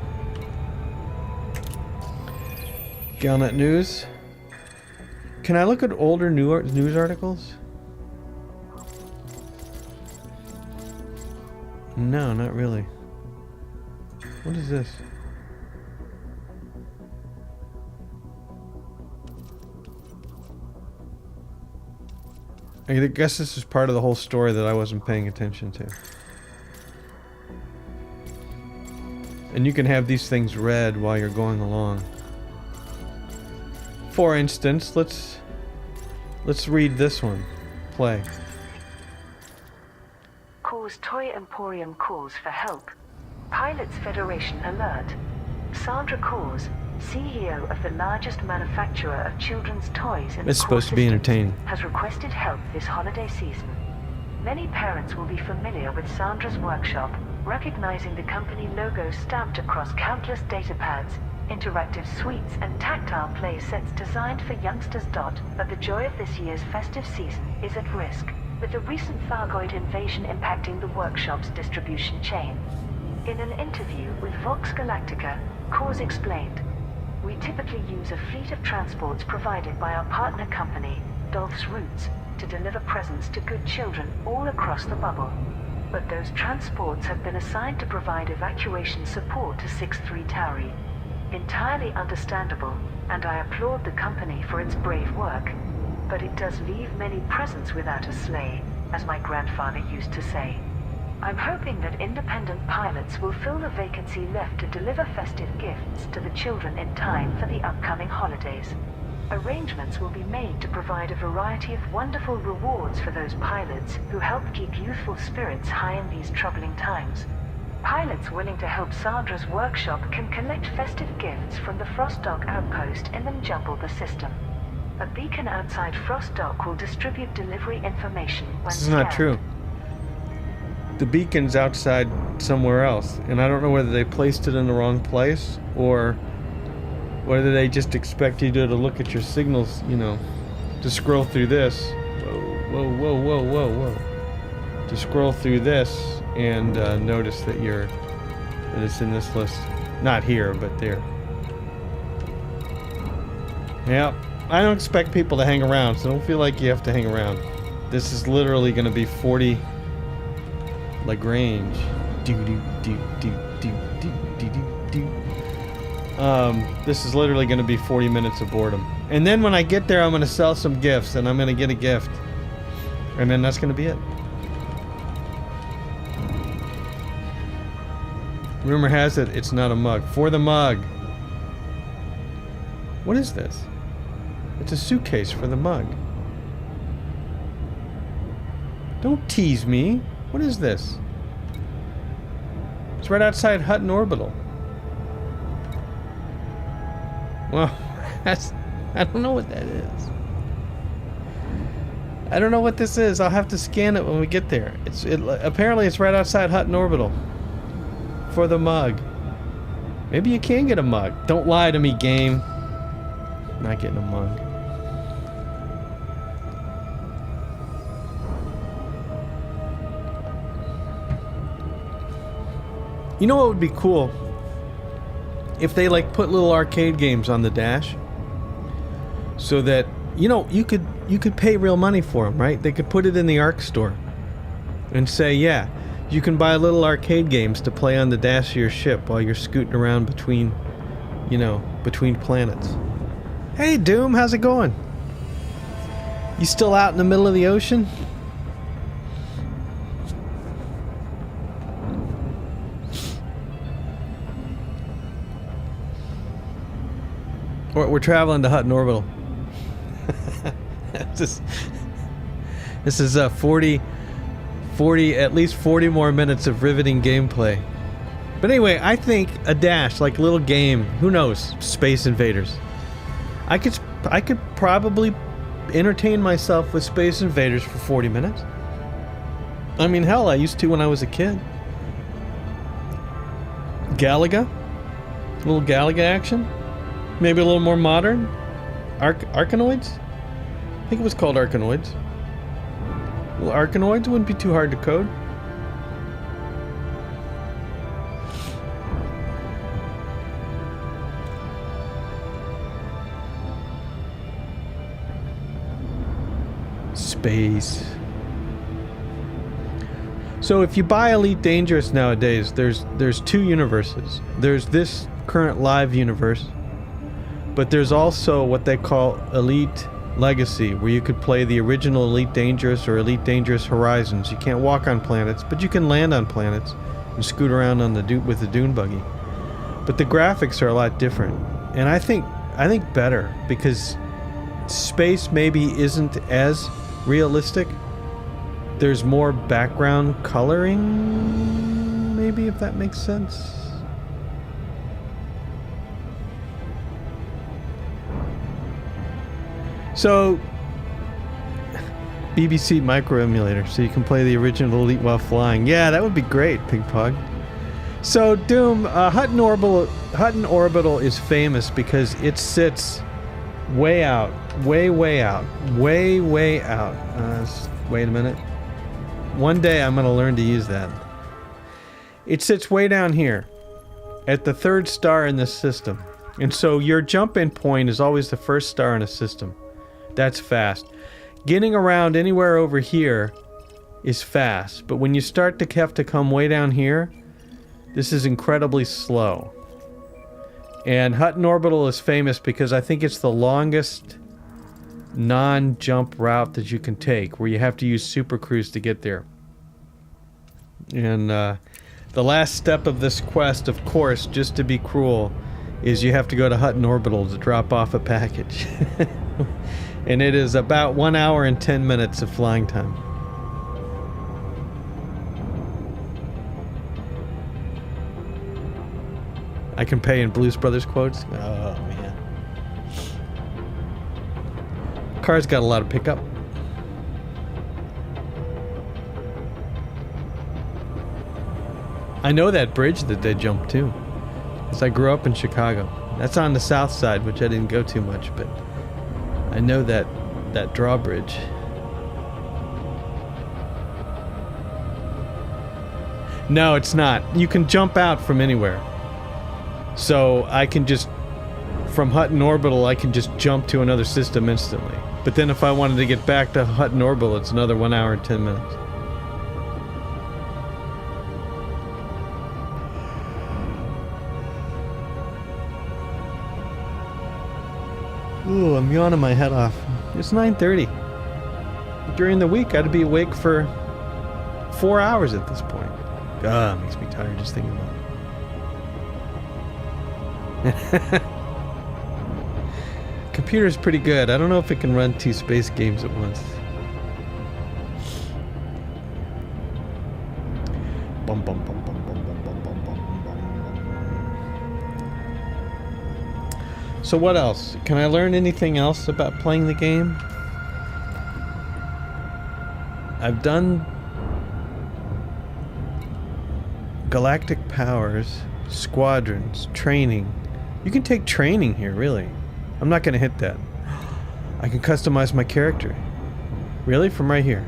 Galnet News. Can I look at older news articles? No, not really. What is this? I guess this is part of the whole story that I wasn't paying attention to. And you can have these things read while you're going along. For instance, let's read this one. Play. Corrs Toy Emporium calls for help. Pilots Federation alert. Sandra Corrs, CEO of the largest manufacturer of children's toys in the It's supposed to be entertaining. has requested help this holiday season. Many parents will be familiar with Sandra's workshop, recognizing the company logo stamped across countless datapads, interactive suites and tactile play sets designed for youngsters. But the joy of this year's festive season is at risk, with the recent Thargoid invasion impacting the workshop's distribution chain. In an interview with Vox Galactica, Corrs explained, "We typically use a fleet of transports provided by our partner company, Dolph's Roots, to deliver presents to good children all across the bubble. But those transports have been assigned to provide evacuation support to 6-3 Tauri. Entirely understandable, and I applaud the company for its brave work. But it does leave many presents without a sleigh, as my grandfather used to say. I'm hoping that independent pilots will fill the vacancy left to deliver festive gifts to the children in time for the upcoming holidays. Arrangements will be made to provide a variety of wonderful rewards for those pilots who help keep youthful spirits high in these troubling times. Pilots willing to help Sandra's workshop can collect festive gifts from the Frost Dock outpost and then jumble the system. A beacon outside Frost Dock will distribute delivery information when This is not scanned." true. The beacon's outside somewhere else, and I don't know whether they placed it in the wrong place or whether they just expect you to look at your signals, you know, to scroll through this. Whoa, whoa, whoa, whoa, whoa. To scroll through this and notice that that it's in this list. Not here, but there. Yeah, I don't expect people to hang around, so don't feel like you have to hang around. This is literally going to be 40 Lagrange. This is literally going to be 40 minutes of boredom. And then when I get there, I'm going to sell some gifts, and I'm going to get a gift. And then that's going to be it. Rumor has it, it's not a mug. For the mug. What is this? It's a suitcase for the mug. Don't tease me. What is this? It's right outside Hutton Orbital. Well, I don't know what that is. I don't know what this is. I'll have to scan it when we get there. Apparently it's right outside Hutton Orbital. For the mug. Maybe you can get a mug. Don't lie to me, game. Not getting a mug. You know what would be cool? If they like put little arcade games on the dash, so that you could pay real money for them, right? They could put it in the ARC store and say, yeah, you can buy little arcade games to play on the dash of your ship while you're scooting around between planets. Hey Doom, how's it going? You still out in the middle of the ocean? We're traveling to Hutton Orbital. This is 40, at least 40 more minutes of riveting gameplay. But anyway, I think a dash, like a little game, who knows, Space Invaders. I could probably entertain myself with Space Invaders for 40 minutes. I mean, hell, I used to when I was a kid. Galaga? A little Galaga action? Maybe a little more modern? Arkanoids? I think it was called Arkanoids. Well, Arkanoids wouldn't be too hard to code. Space. So if you buy Elite Dangerous nowadays, there's two universes. There's this current live universe, but there's also what they call Elite Legacy, where you could play the original Elite Dangerous or Elite Dangerous Horizons. You can't walk on planets, but you can land on planets and scoot around on the with the dune buggy. But the graphics are a lot different, and I think better, because space maybe isn't as realistic. There's more background coloring, maybe, if that makes sense. So, BBC Micro Emulator, so you can play the original Elite while flying. Yeah, that would be great, Pigpog. So, Doom, Hutton Orbital is famous because it sits way out, way out. Wait a minute. One day I'm going to learn to use that. It sits way down here at the third star in this system. And so your jump-in point is always the first star in a system. That's fast. Getting around anywhere over here is fast. But when you start to have to come way down here, this is incredibly slow. And Hutton Orbital is famous because I think it's the longest non-jump route that you can take, where you have to use Super Cruise to get there. And the last step of this quest, of course, just to be cruel, is you have to go to Hutton Orbital to drop off a package. And it is about 1 hour and 10 minutes of flying time. I can pay in Blues Brothers quotes. Oh, man. Car's got a lot of pickup. I know that bridge that they jumped to, because I grew up in Chicago. That's on the south side, which I didn't go too much, but I know that drawbridge. No, it's not. You can jump out from anywhere. So I can just, from Hutton Orbital, I can just jump to another system instantly. But then if I wanted to get back to Hutton Orbital, it's another 1 hour and 10 minutes. Ooh, I'm yawning my head off. It's 9:30. During the week, I'd be awake for 4 hours at this point. It makes me tired just thinking about it. Computer's pretty good. I don't know if it can run 2 space games at once. Bum, bum, bum, bum, bum, bum, bum, bum, bum, bum. So what else? Can I learn anything else about playing the game? I've done galactic powers, squadrons, training. You can take training here, really. I'm not going to hit that. I can customize my character. Really? From right here.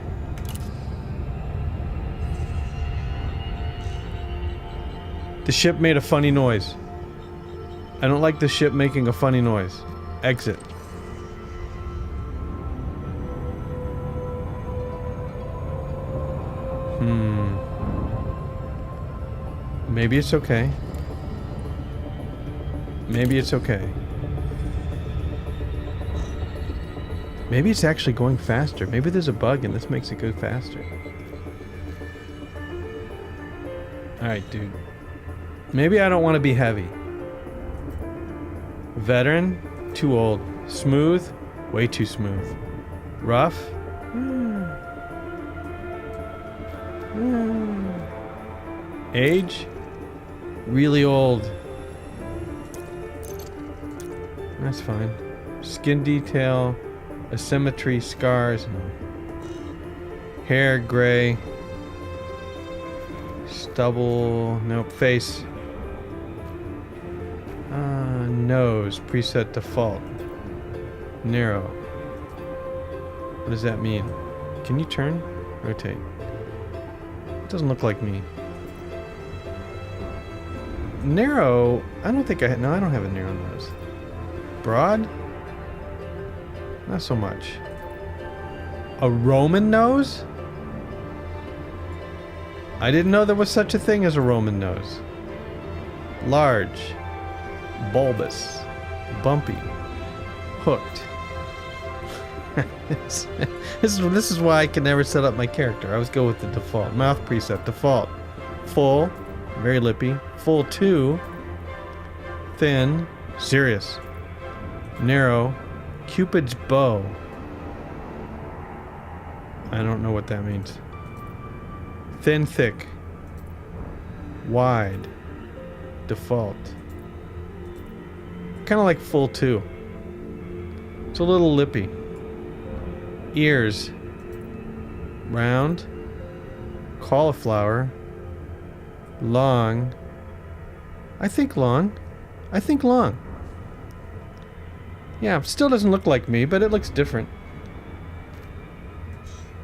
The ship made a funny noise. I don't like the ship making a funny noise. Exit. Maybe it's okay. Maybe it's okay. Maybe it's actually going faster. Maybe there's a bug and this makes it go faster. Alright, dude. Maybe I don't want to be heavy. Veteran? Too old. Smooth? Way too smooth. Rough? Age? Really old. That's fine. Skin detail, asymmetry, scars. No. Hair gray. Stubble. Nope. Face. Nose. Preset default. Narrow. What does that mean? Can you turn? Rotate. It doesn't look like me. Narrow. I don't think I... No, I don't have a narrow nose. Broad? Not so much. A Roman nose? I didn't know there was such a thing as a Roman nose. Large. Bulbous. Bumpy. Hooked. This is why I can never set up my character. I always go with the default. Mouth preset. Default. Full. Very lippy. Full 2. Thin. Serious. Narrow. Cupid's bow. I don't know what that means. Thin, thick. Wide. Default. Kind of like full 2. It's a little lippy. Ears. Round. Cauliflower. Long. I think long. Yeah, still doesn't look like me, but it looks different.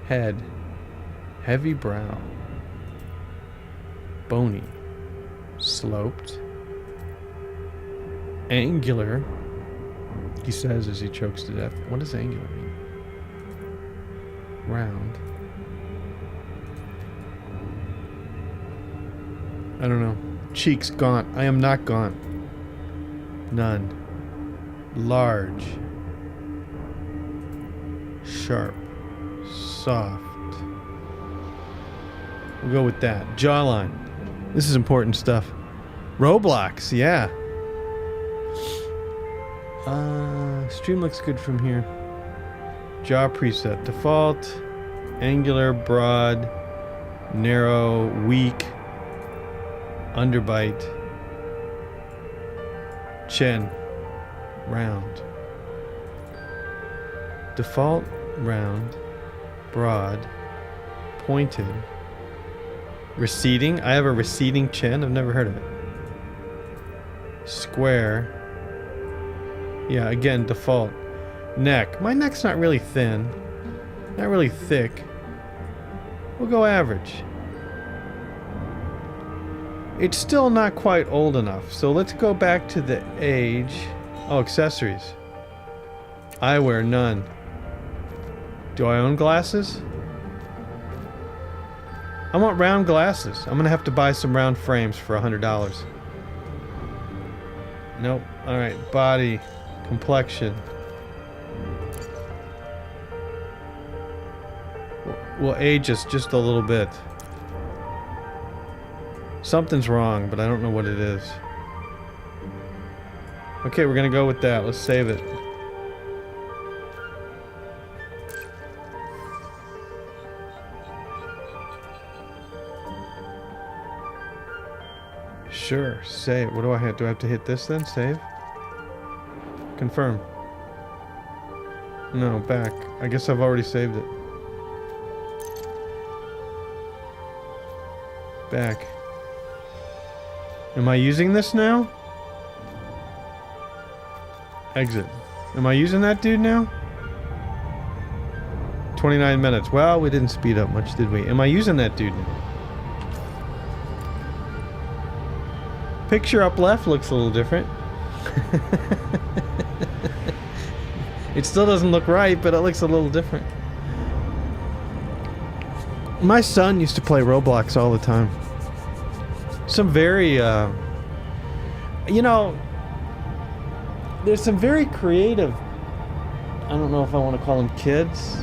Head. Heavy brow. Bony. Sloped. Angular. He says as he chokes to death. What does angular mean? Round. I don't know. Cheeks gaunt. I am not gaunt. None. Large. Sharp. Soft. We'll go with that. Jawline. This is important stuff. Roblox, yeah. Stream looks good from here. Jaw preset. Default. Angular, broad, narrow, weak, underbite. Chin. Round. Default, round, broad, pointed. Receding. I have a receding chin. I've never heard of it. Square. Yeah, again, default. Neck. My neck's not really thin. Not really thick. We'll go average. It's still not quite old enough, so let's go back to the age. Oh, accessories. Eyewear, none. Do I own glasses? I want round glasses. I'm gonna have to buy some round frames for $100. Nope. Alright, body. Complexion. We'll age us just a little bit. Something's wrong, but I don't know what it is. Okay, we're gonna go with that. Let's save it. Sure, save. What do I have? Do I have to hit this then? Save? Confirm. No, back. I guess I've already saved it. Back. Am I using this now? Exit. Am I using that dude now? 29 minutes. Well, we didn't speed up much, did we? Am I using that dude now? Picture up left looks a little different. It still doesn't look right, but it looks a little different. My son used to play Roblox all the time. Some very, you know, there's some very creative, I don't know if I want to call them kids.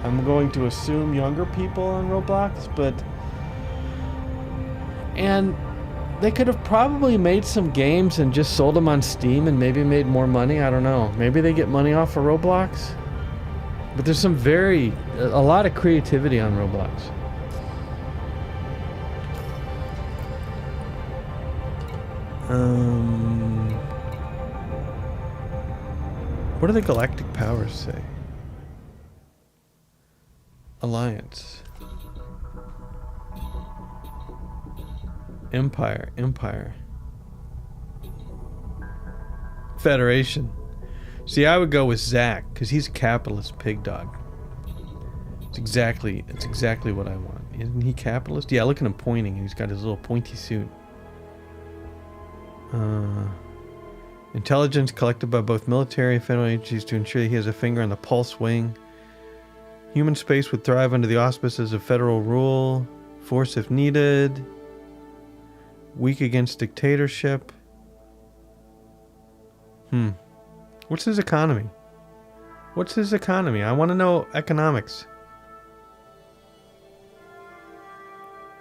I'm going to assume younger people on Roblox, but, and they could have probably made some games and just sold them on Steam and maybe made more money. I don't know. Maybe they get money off of Roblox. But there's some a lot of creativity on Roblox. What do the galactic powers say? Alliance. Empire. Federation. See, I would go with Zach, because he's a capitalist pig dog. It's exactly what I want. Isn't he capitalist? Yeah, look at him pointing. He's got his little pointy suit. Intelligence collected by both military and federal agencies to ensure that he has a finger on the pulse wing. Human space would thrive under the auspices of federal rule. Force if needed. Weak against dictatorship. What's his economy? What's his economy? I want to know economics.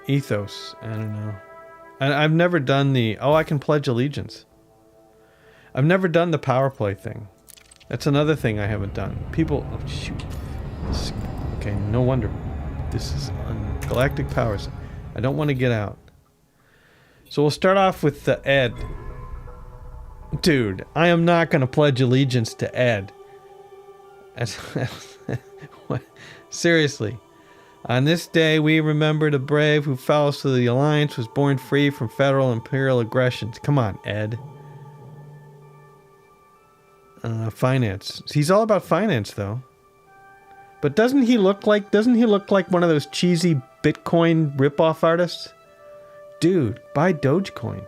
Ethos. I don't know. I've never done the... Oh, I can pledge allegiance. I've never done the power play thing. That's another thing I haven't done. People... Oh, shoot. Okay, no wonder. This is on galactic powers. I don't want to get out. So we'll start off with the Ed. Dude, I am not going to pledge allegiance to Ed. What? Seriously. On this day, we remember the brave who fell so the Alliance was born free from federal imperial aggressions. Come on, Ed. Finance. He's all about finance, though. But doesn't he look like one of those cheesy Bitcoin ripoff artists? Dude, buy Dogecoin.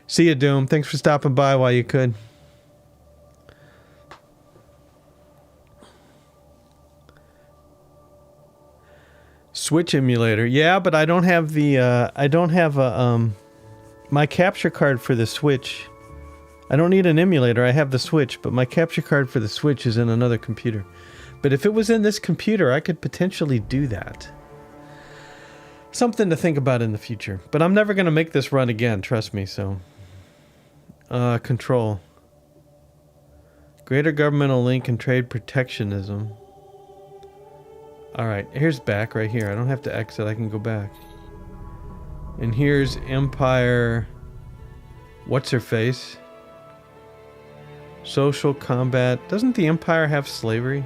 See ya, Doom. Thanks for stopping by while you could. Switch emulator. Yeah, but I don't have the my capture card for the Switch. I don't need an emulator. I have the Switch, but my capture card for the Switch is in another computer. But if it was in this computer, I could potentially do that. Something to think about in the future. But I'm never going to make this run again, trust me, so. Control. Greater governmental link and trade protectionism. Alright, here's back right here. I don't have to exit, I can go back. And here's Empire... What's her face? Social combat. Doesn't the Empire have slavery?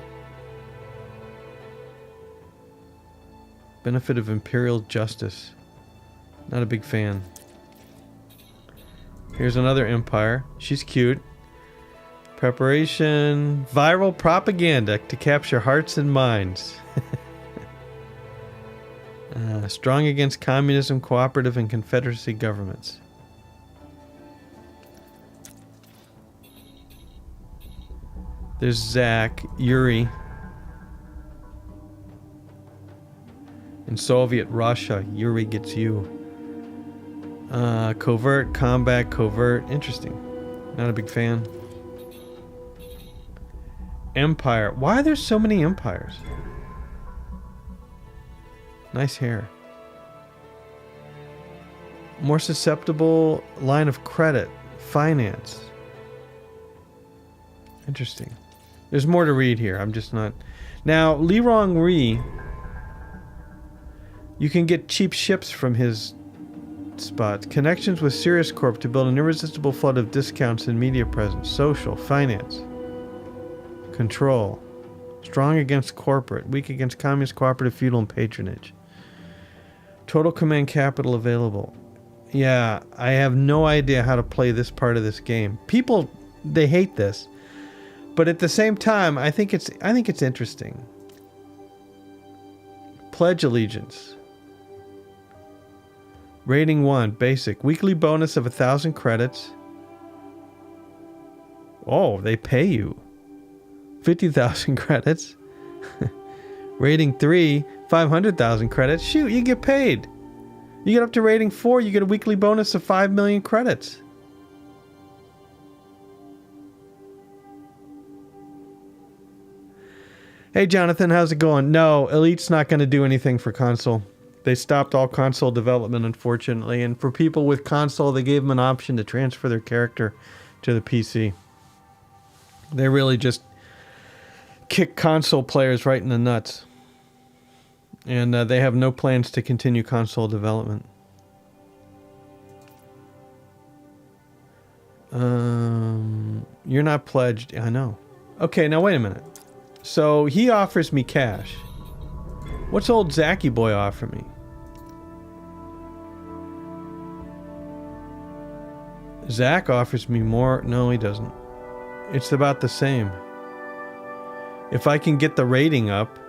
Benefit of imperial justice. Not a big fan. Here's another Empire. She's cute. Preparation. Viral propaganda to capture hearts and minds. Strong against communism, cooperative, and confederacy governments. There's Zach, Yuri. In Soviet Russia, Yuri gets you. Covert, combat, covert. Interesting. Not a big fan. Empire. Why are there so many empires? Nice hair. More susceptible line of credit. Finance. Interesting. There's more to read here. I'm just not... Now, Li Rongri... You can get cheap ships from his spots. Connections with Sirius Corp to build an irresistible flood of discounts and media presence. Social. Finance. Control. Strong against corporate. Weak against communist, cooperative, feudal, and patronage. Total command capital available. Yeah, I have no idea how to play this part of this game. People, they hate this. But at the same time, I think it's interesting. Pledge allegiance. Rating 1, basic. Weekly bonus of 1,000 credits. Oh, they pay you. 50,000 credits. Rating 3, 500,000 credits. Shoot, you get paid. You get up to rating 4, you get a weekly bonus of 5 million credits. Hey Jonathan, how's it going? No, Elite's not going to do anything for console. They stopped all console development, unfortunately. And for people with console, they gave them an option to transfer their character to the PC. They really just kick console players right in the nuts. And they have no plans to continue console development. You're not pledged. I know. Okay, now wait a minute. So he offers me cash. What's old Zacky boy offer me? Zach offers me more. No, he doesn't. It's about the same. If I can get the rating up,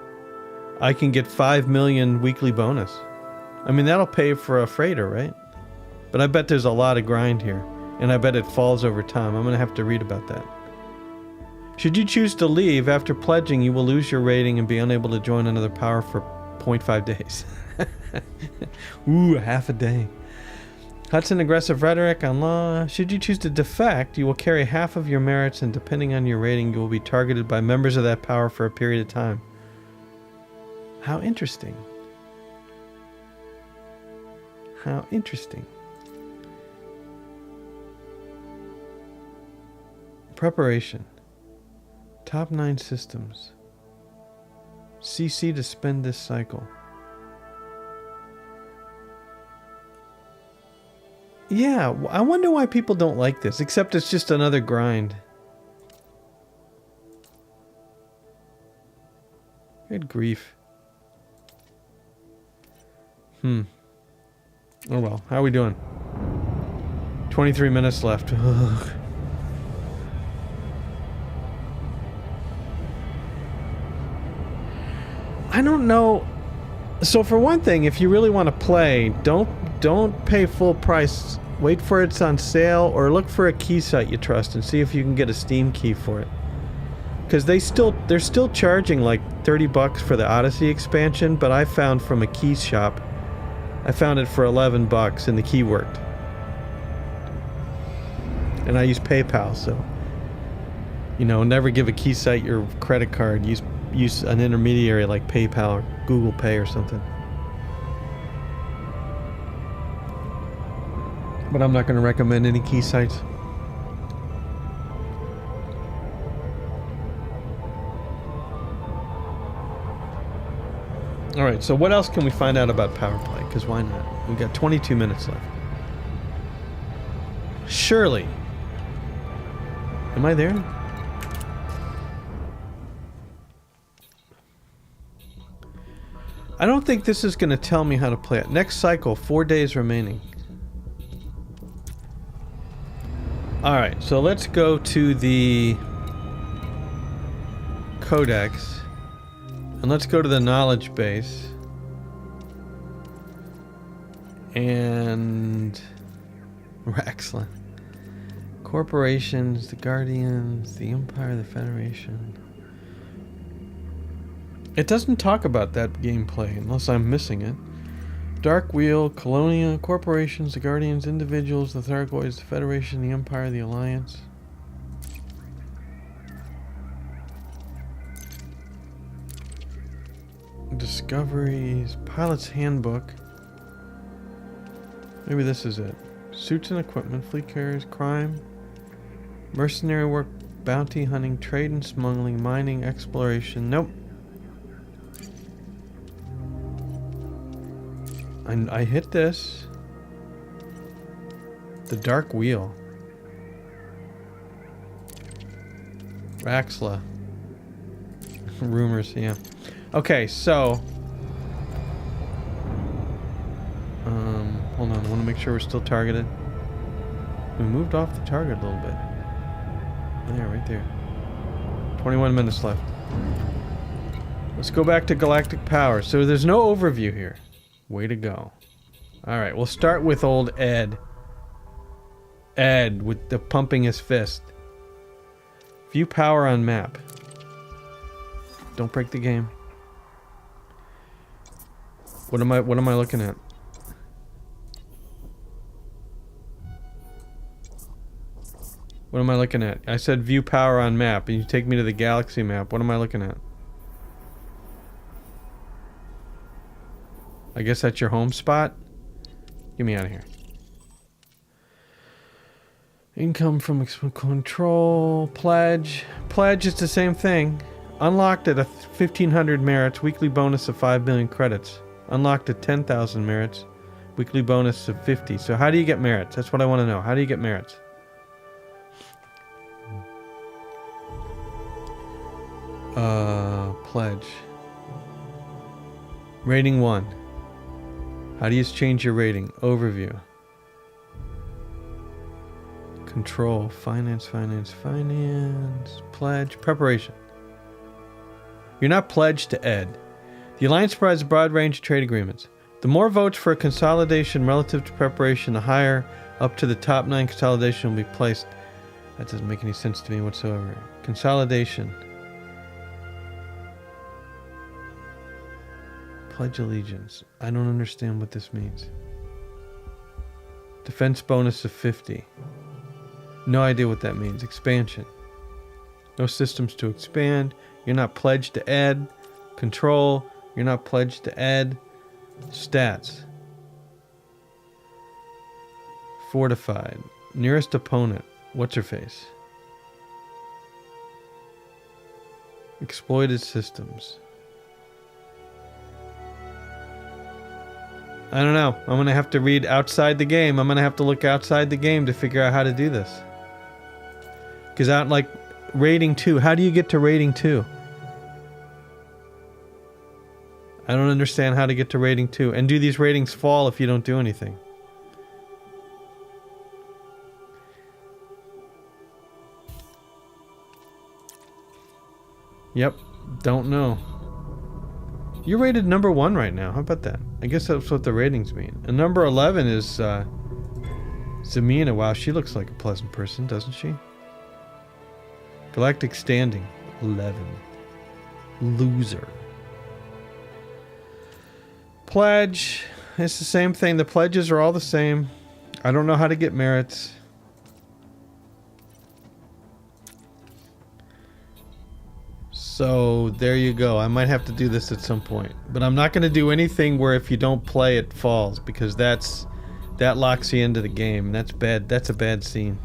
I can get 5 million weekly bonus. I mean, that'll pay for a freighter, right? But I bet there's a lot of grind here. And I bet it falls over time. I'm going to have to read about that. Should you choose to leave, after pledging, you will lose your rating and be unable to join another power for 0.5 days. Ooh, half a day. Hudson aggressive rhetoric on law. Should you choose to defect, you will carry half of your merits, and depending on your rating, you will be targeted by members of that power for a period of time. How interesting. How interesting. Preparation. Top 9 systems. CC to spend this cycle. Yeah, I wonder why people don't like this, except it's just another grind. Good grief. Oh well, how are we doing? 23 minutes left. Ugh. I don't know. So for one thing, if you really want to play, don't pay full price. Wait for it's on sale, or look for a key site you trust and see if you can get a Steam key for it. Because they're still charging like $30 for the Odyssey expansion, but I found from a key shop, I found it for $11 and the key worked. And I use PayPal, so never give a key site your credit card. Use an intermediary like PayPal or Google Pay or something. But I'm not going to recommend any key sites. Alright, so what else can we find out about Power Play? Because why not? We've got 22 minutes left. Shirley. Am I there? I don't think this is going to tell me how to play it. Next cycle, 4 days remaining. Alright, so let's go to the Codex. And let's go to the knowledge base. And Excellent. Corporations, the Guardians, the Empire, the Federation. It doesn't talk about that gameplay unless I'm missing it. Dark Wheel, Colonia, Corporations, the Guardians, Individuals, the Thargoids, the Federation, the Empire, the Alliance. Discoveries, Pilot's Handbook. Maybe this is it. Suits and equipment, fleet carriers, crime, mercenary work, bounty hunting, trade and smuggling, mining, exploration. Nope. And I hit this. The Dark Wheel. Raxla. Rumors, yeah. Okay, so hold on, I want to make sure we're still targeted. We moved off the target a little bit. Yeah, right there. 21 minutes left. Let's go back to Galactic Power. So there's no overview here. Way to go. Alright, we'll start with old Ed. Ed with the pumping his fist. View power on map. Don't break the game. What am I looking at? What am I looking at? I said view power on map, and you take me to the galaxy map. What am I looking at? I guess that's your home spot? Get me out of here. Income from control, pledge. Pledge is the same thing. Unlocked at a 1,500 merits, weekly bonus of 5 million credits. Unlocked at 10,000 merits, weekly bonus of 50. So how do you get merits? That's what I want to know. How do you get merits? Pledge. Rating 1. How do you change your rating? Overview. Control. Finance. Pledge. Preparation. You're not pledged to Ed. The Alliance provides a broad range of trade agreements. The more votes for a consolidation relative to preparation, the higher up to the top 9 consolidation will be placed. That doesn't make any sense to me whatsoever. Consolidation. Pledge allegiance. I don't understand what this means. Defense bonus of 50. No idea what that means. Expansion. No systems to expand. You're not pledged to Ed. Control. You're not pledged to Ed. Stats. Fortified. Nearest opponent. What's her face? Exploited systems. I don't know. I'm going to have to read outside the game. I'm going to have to look outside the game to figure out how to do this. Because out like rating 2. How do you get to rating 2? I don't understand how to get to rating 2. And do these ratings fall if you don't do anything? Yep. Don't know. You're rated number 1 right now. How about that? I guess that's what the ratings mean. And number 11 is Zamina. Wow, she looks like a pleasant person, doesn't she? Galactic standing. 11. Loser. Pledge. It's the same thing. The pledges are all the same. I don't know how to get merits. So there you go. I might have to do this at some point, but I'm not going to do anything where if you don't play it falls, because that locks you into the game. That's bad. That's a bad scene.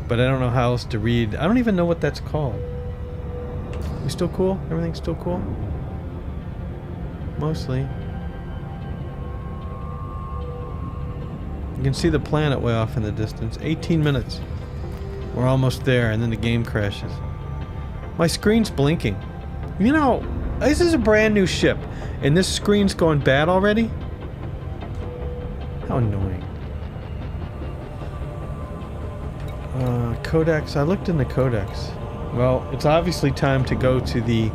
But I don't know how else to read. I don't even know what that's called. We still cool? Everything's still cool? Mostly. You can see the planet way off in the distance. 18 minutes. We're almost there, and then the game crashes. My screen's blinking. You know, this is a brand new ship, and this screen's going bad already? How annoying. Codex. I looked in the codex. Well, it's obviously time to go to the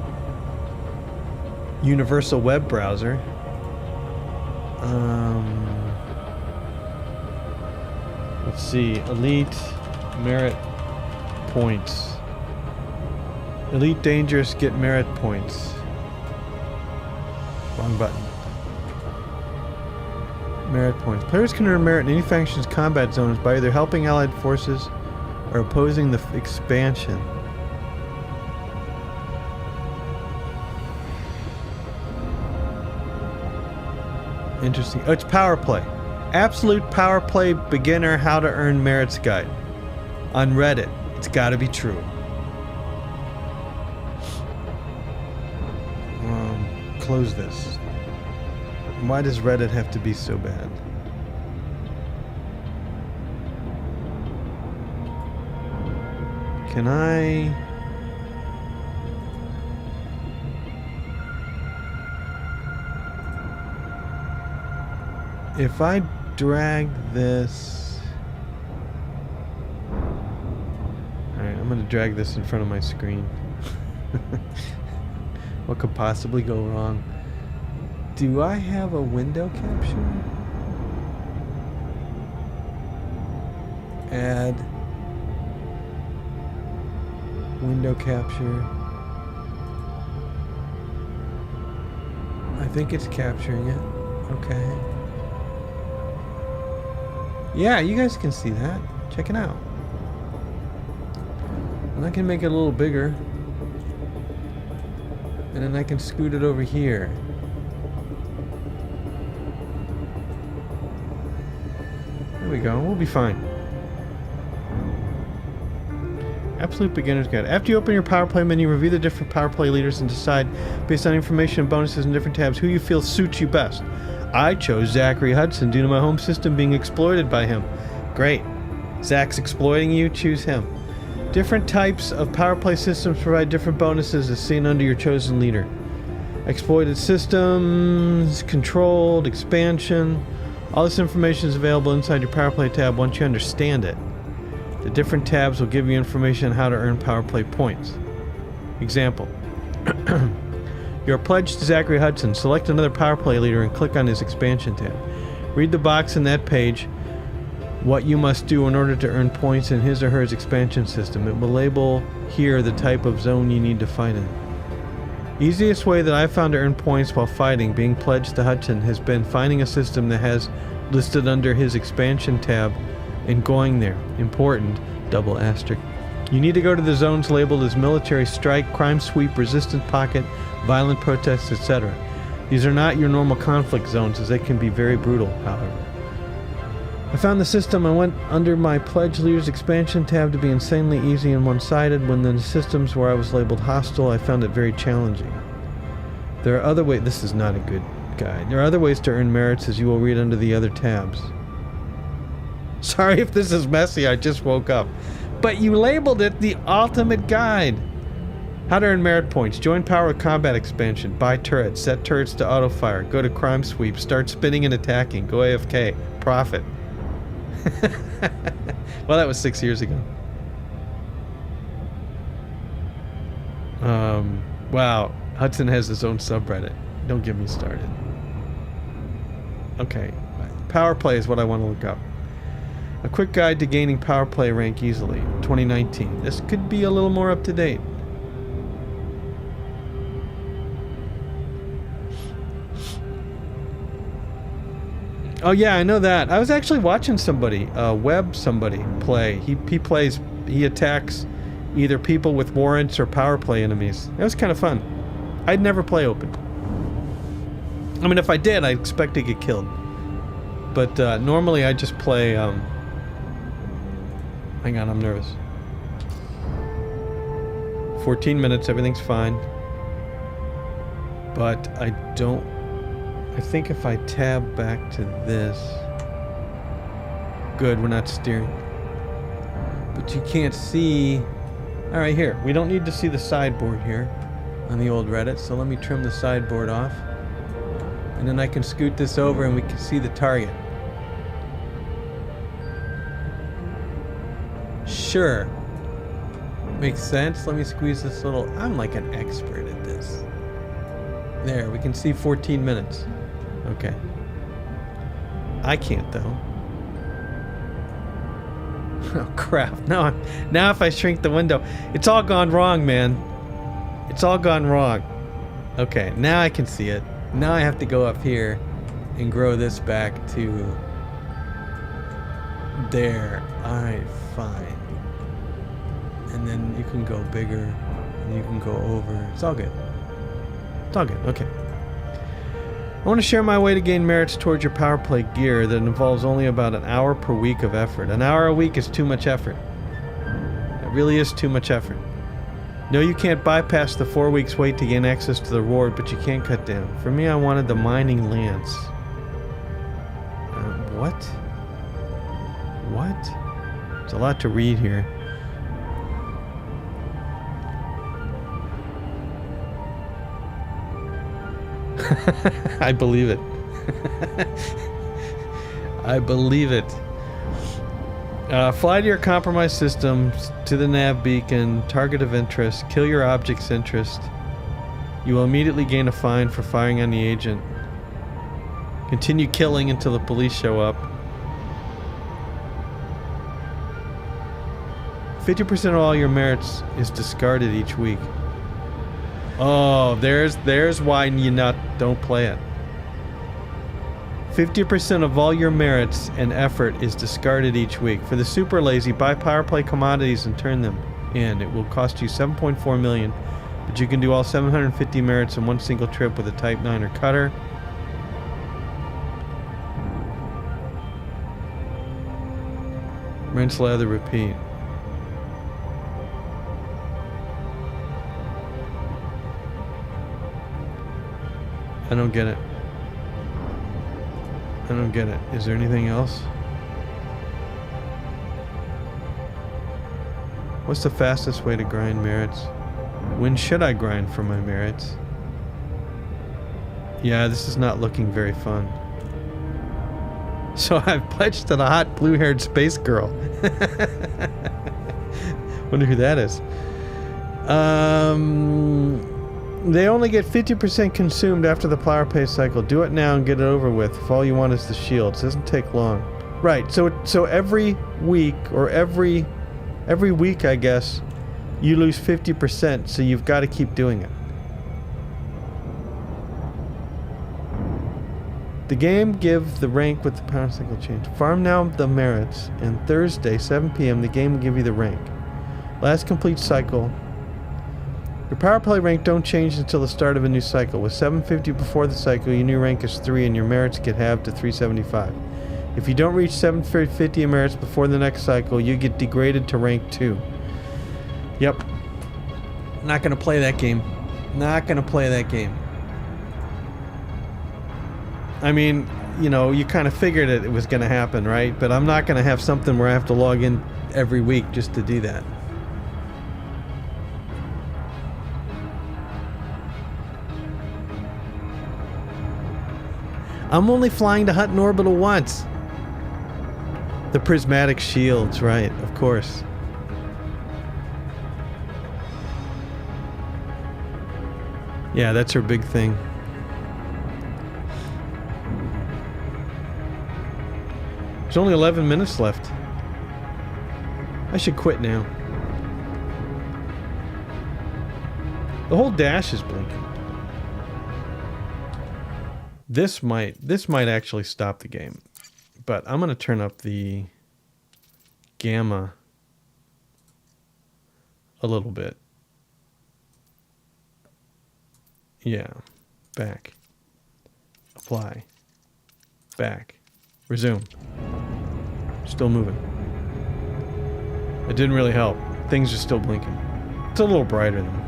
Universal Web Browser. Let's see. Elite merit points. Elite Dangerous get merit points. Wrong button. Merit points. Players can earn merit in any faction's combat zones by either helping allied forces or opposing the expansion. Interesting. Oh, it's power play. Absolute power play beginner how to earn merits guide. On Reddit. It's gotta be true. Close this. Why does Reddit have to be so bad? Can I... If I drag this... Alright, I'm gonna drag this in front of my screen. What could possibly go wrong? Do I have a window capture? Add window capture. I think it's capturing it. Okay. Yeah, you guys can see that. Check it out. And I can make it a little bigger. And then I can scoot it over here. There we go. We'll be fine. Absolute Beginner's Guide. After you open your Power Play menu, review the different Power Play leaders and decide, based on information and bonuses in different tabs, who you feel suits you best. I chose Zachary Hudson due to my home system being exploited by him. Great. Zach's exploiting you, choose him. Different types of power play systems provide different bonuses as seen under your chosen leader. Exploited systems, controlled, expansion. All this information is available inside your power play tab once you understand it. The different tabs will give you information on how to earn power play points. Example. You're pledged to Zachary Hudson. Select another power play leader and click on his expansion tab. Read the box in that page what you must do in order to earn points in his or her expansion system. It will label here the type of zone you need to fight in. Easiest way that I've found to earn points while fighting, being pledged to Hudson, has been finding a system that has listed under his expansion tab and going there. Important, double asterisk. You need to go to the zones labeled as military strike, crime sweep, resistance pocket, violent protests, etc. These are not your normal conflict zones, as they can be very brutal, however. I found the system I went under my Pledge Leaders expansion tab to be insanely easy and one-sided. When the systems where I was labeled hostile, I found it very challenging. There are other ways. This is not a good guide. There are other ways to earn merits, as you will read under the other tabs. Sorry if this is messy, I just woke up. But you labeled it the ultimate guide. How to earn merit points. Join Power with Combat expansion. Buy turrets. Set turrets to auto fire. Go to crime sweep. Start spinning and attacking. Go AFK. Profit. Well, that was 6 years ago. Wow. Hudson has his own subreddit. Don't get me started. Okay. Power play is what I want to look up. A quick guide to gaining power play rank easily. 2019. This could be a little more up to date. Oh yeah, I know that. I was actually watching somebody, somebody play. He attacks either people with warrants or power play enemies. That was kind of fun. I'd never play open. I mean, if I did, I'd expect to get killed. But normally I just play, hang on, I'm nervous. 14 minutes, everything's fine. But I think if I tab back to this... Good, we're not steering. But you can't see... Alright, here. We don't need to see the sideboard here on the old Reddit, so let me trim the sideboard off. And then I can scoot this over and we can see the target. Sure. Makes sense. Let me squeeze this little... I'm like an expert at this. There, we can see 14 minutes. Okay. I can't though. Oh crap. Now if I shrink the window, it's all gone wrong, man. It's all gone wrong. Okay, now I can see it. Now I have to go up here and grow this back to there. Alright, fine. And then you can go bigger and you can go over. It's all good. It's all good. Okay. I want to share my way to gain merits towards your power play gear that involves only about an hour per week of effort. An hour a week is too much effort. It really is too much effort. No, you can't bypass the 4 weeks wait to gain access to the reward, but you can cut down. For me, I wanted the mining lance. What? What? It's a lot to read here. I believe it. I believe it. Fly to your compromised systems, to the nav beacon, target of interest, kill your object's interest. You will immediately gain a fine for firing on the agent. Continue killing until the police show up. 50% of all your merits is discarded each week. Oh, there's why you don't play it. 50% of all your merits and effort is discarded each week. For the super lazy, buy power play commodities and turn them in. It will cost you 7.4 million, but you can do all 750 merits in one single trip with a Type 9 or cutter. Rinse, lather, repeat. I don't get it. I don't get it. Is there anything else? What's the fastest way to grind merits? When should I grind for my merits? Yeah, this is not looking very fun. So I've pledged to the hot blue-haired space girl. Wonder who that is. They only get 50% consumed after the flower paste cycle. Do it now and get it over with. If all you want is the shields, it doesn't take long. Right. So every week or every week, I guess, you lose 50%. So you've got to keep doing it. The game give the rank with the power cycle change. Farm now the merits, and Thursday, 7 p.m., the game will give you the rank. Last complete cycle. Your power play rank don't change until the start of a new cycle. With 750 before the cycle, your new rank is 3 and your merits get halved to 375. If you don't reach 750 in merits before the next cycle, you get degraded to rank 2. Yep. Not gonna play that game. Not gonna play that game. I mean, you know, you kind of figured it was gonna happen, right? But I'm not gonna have something where I have to log in every week just to do that. I'm only flying to Hutton Orbital once. The prismatic shields, right, of course. Yeah, that's her big thing. There's only 11 minutes left. I should quit now. The whole dash is blinking. This might actually stop the game. But I'm going to turn up the gamma a little bit. Yeah. Back. Apply. Back. Resume. Still moving. It didn't really help. Things are still blinking. It's a little brighter though.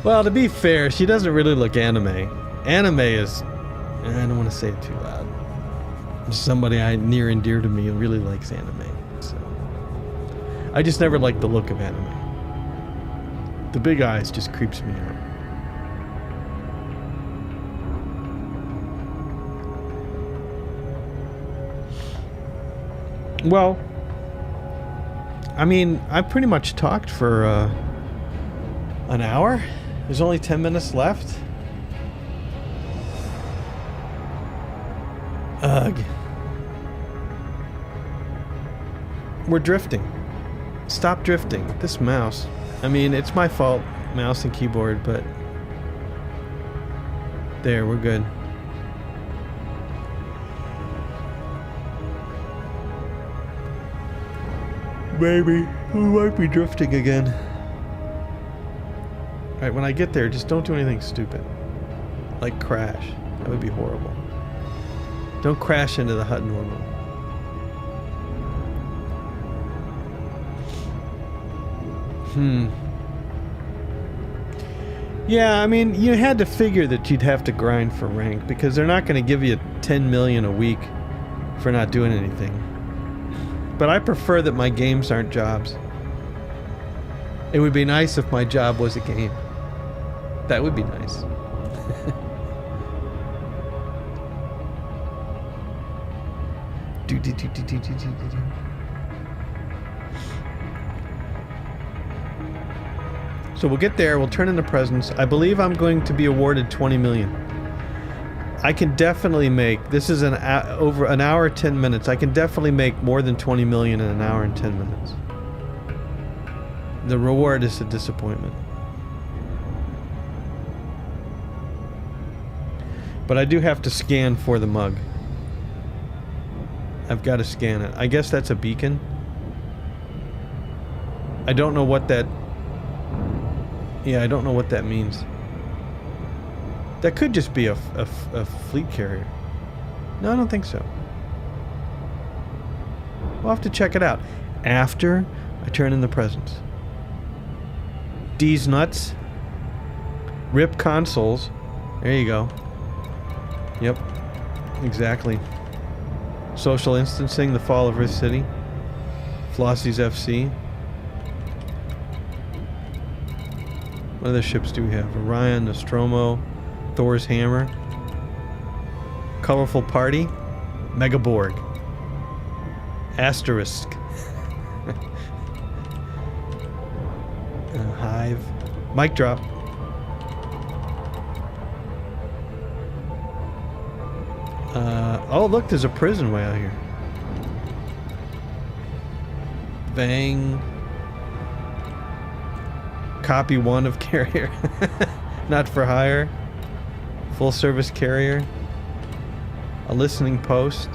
Well, to be fair, she doesn't really look anime. Anime is... I don't want to say it too loud. Somebody near and dear to me really likes anime. So I just never liked the look of anime. The big eyes just creeps me out. Well, I mean, I pretty much talked for an hour. There's only 10 minutes left. Ugh. We're drifting. Stop drifting. This mouse. I mean, it's my fault, mouse and keyboard, but... There, we're good. Maybe. We might be drifting again. Alright, when I get there, just don't do anything stupid. Like crash. That would be horrible. Don't crash into the Hutton Orbital. Yeah, I mean, you had to figure that you'd have to grind for rank, because they're not going to give you 10 million a week for not doing anything. But I prefer that my games aren't jobs. It would be nice if my job was a game. That would be nice. So we'll get there, we'll turn in the presents. I believe I'm going to be awarded 20 million. I can definitely make, this is over an hour 10 minutes. I can definitely make more than 20 million in an hour and 10 minutes. The reward is a disappointment. But I do have to scan for the mug. I've got to scan it. I guess that's a beacon. I don't know what that... Yeah, I don't know what that means. That could just be a fleet carrier. No, I don't think so. We'll have to check it out after I turn in the presents. D's nuts. Rip consoles. There you go. Yep. Exactly. Social instancing, the fall of Earth City. Flossie's FC. What other ships do we have? Orion, Nostromo, Thor's Hammer, Colorful Party, Megaborg, Asterisk, Hive, Mic Drop. Oh, look, there's a prison way out here. Bang. Copy 1 of carrier. Not for hire. Full service carrier. A listening post.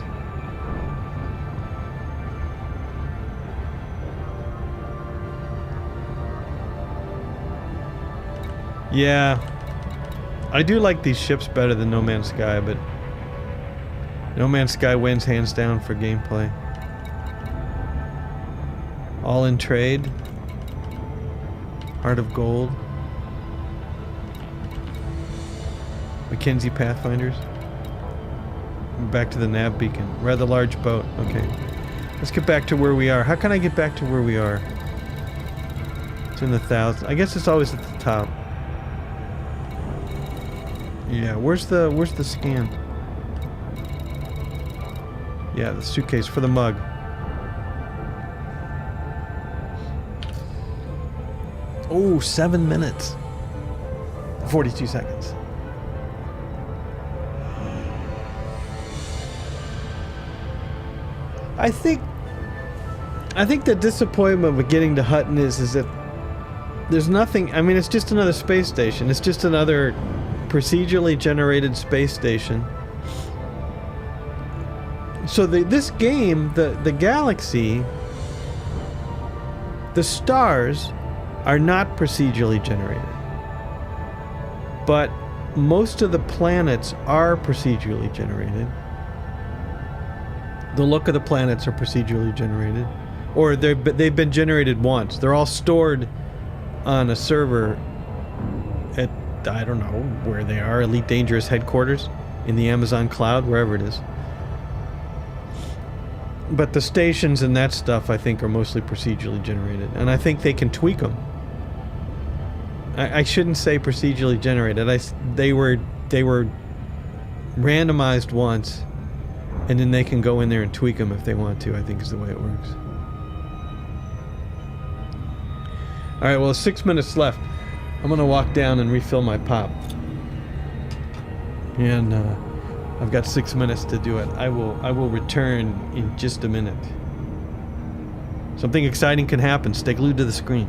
Yeah. I do like these ships better than No Man's Sky, but No Man's Sky wins hands down for gameplay. All in trade. Heart of Gold. Mackenzie Pathfinders. Back to the nav beacon. Rather large boat. Okay. Let's get back to where we are. How can I get back to where we are? It's in the thousands. I guess it's always at the top. Yeah, where's the scan? Yeah, the suitcase for the mug. Oh, 7 minutes. 42 seconds. I think the disappointment of getting to Hutton is that there's nothing. I mean, it's just another space station. It's just another procedurally generated space station. So this game, the galaxy, the stars are not procedurally generated. But most of the planets are procedurally generated. The look of the planets are procedurally generated. Or they've been generated once. They're all stored on a server at, I don't know where they are, Elite Dangerous headquarters in the Amazon cloud, wherever it is. But the stations and that stuff, I think, are mostly procedurally generated. And I think they can tweak them. I shouldn't say procedurally generated. They were randomized once, and then they can go in there and tweak them if they want to, I think is the way it works. Alright, well, 6 minutes left. I'm going to walk down and refill my pop. And I've got 6 minutes to do it. I will return in just a minute. Something exciting can happen. Stay glued to the screen.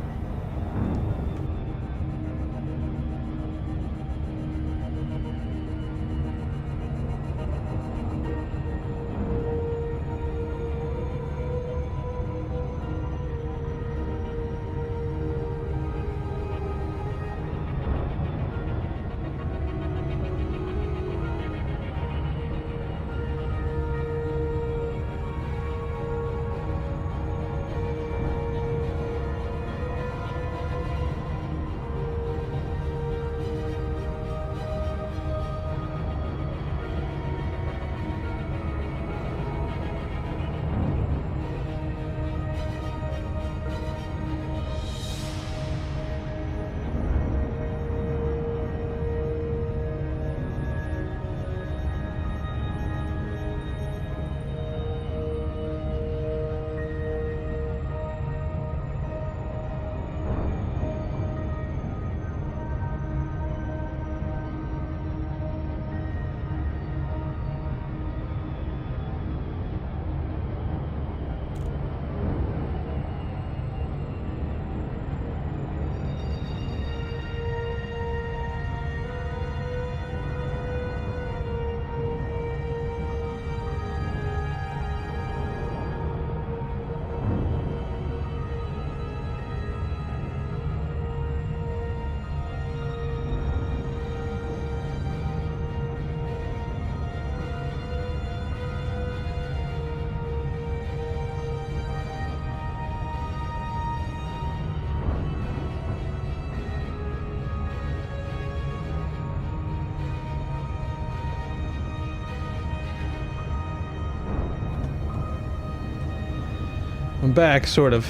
I'm back, sort of.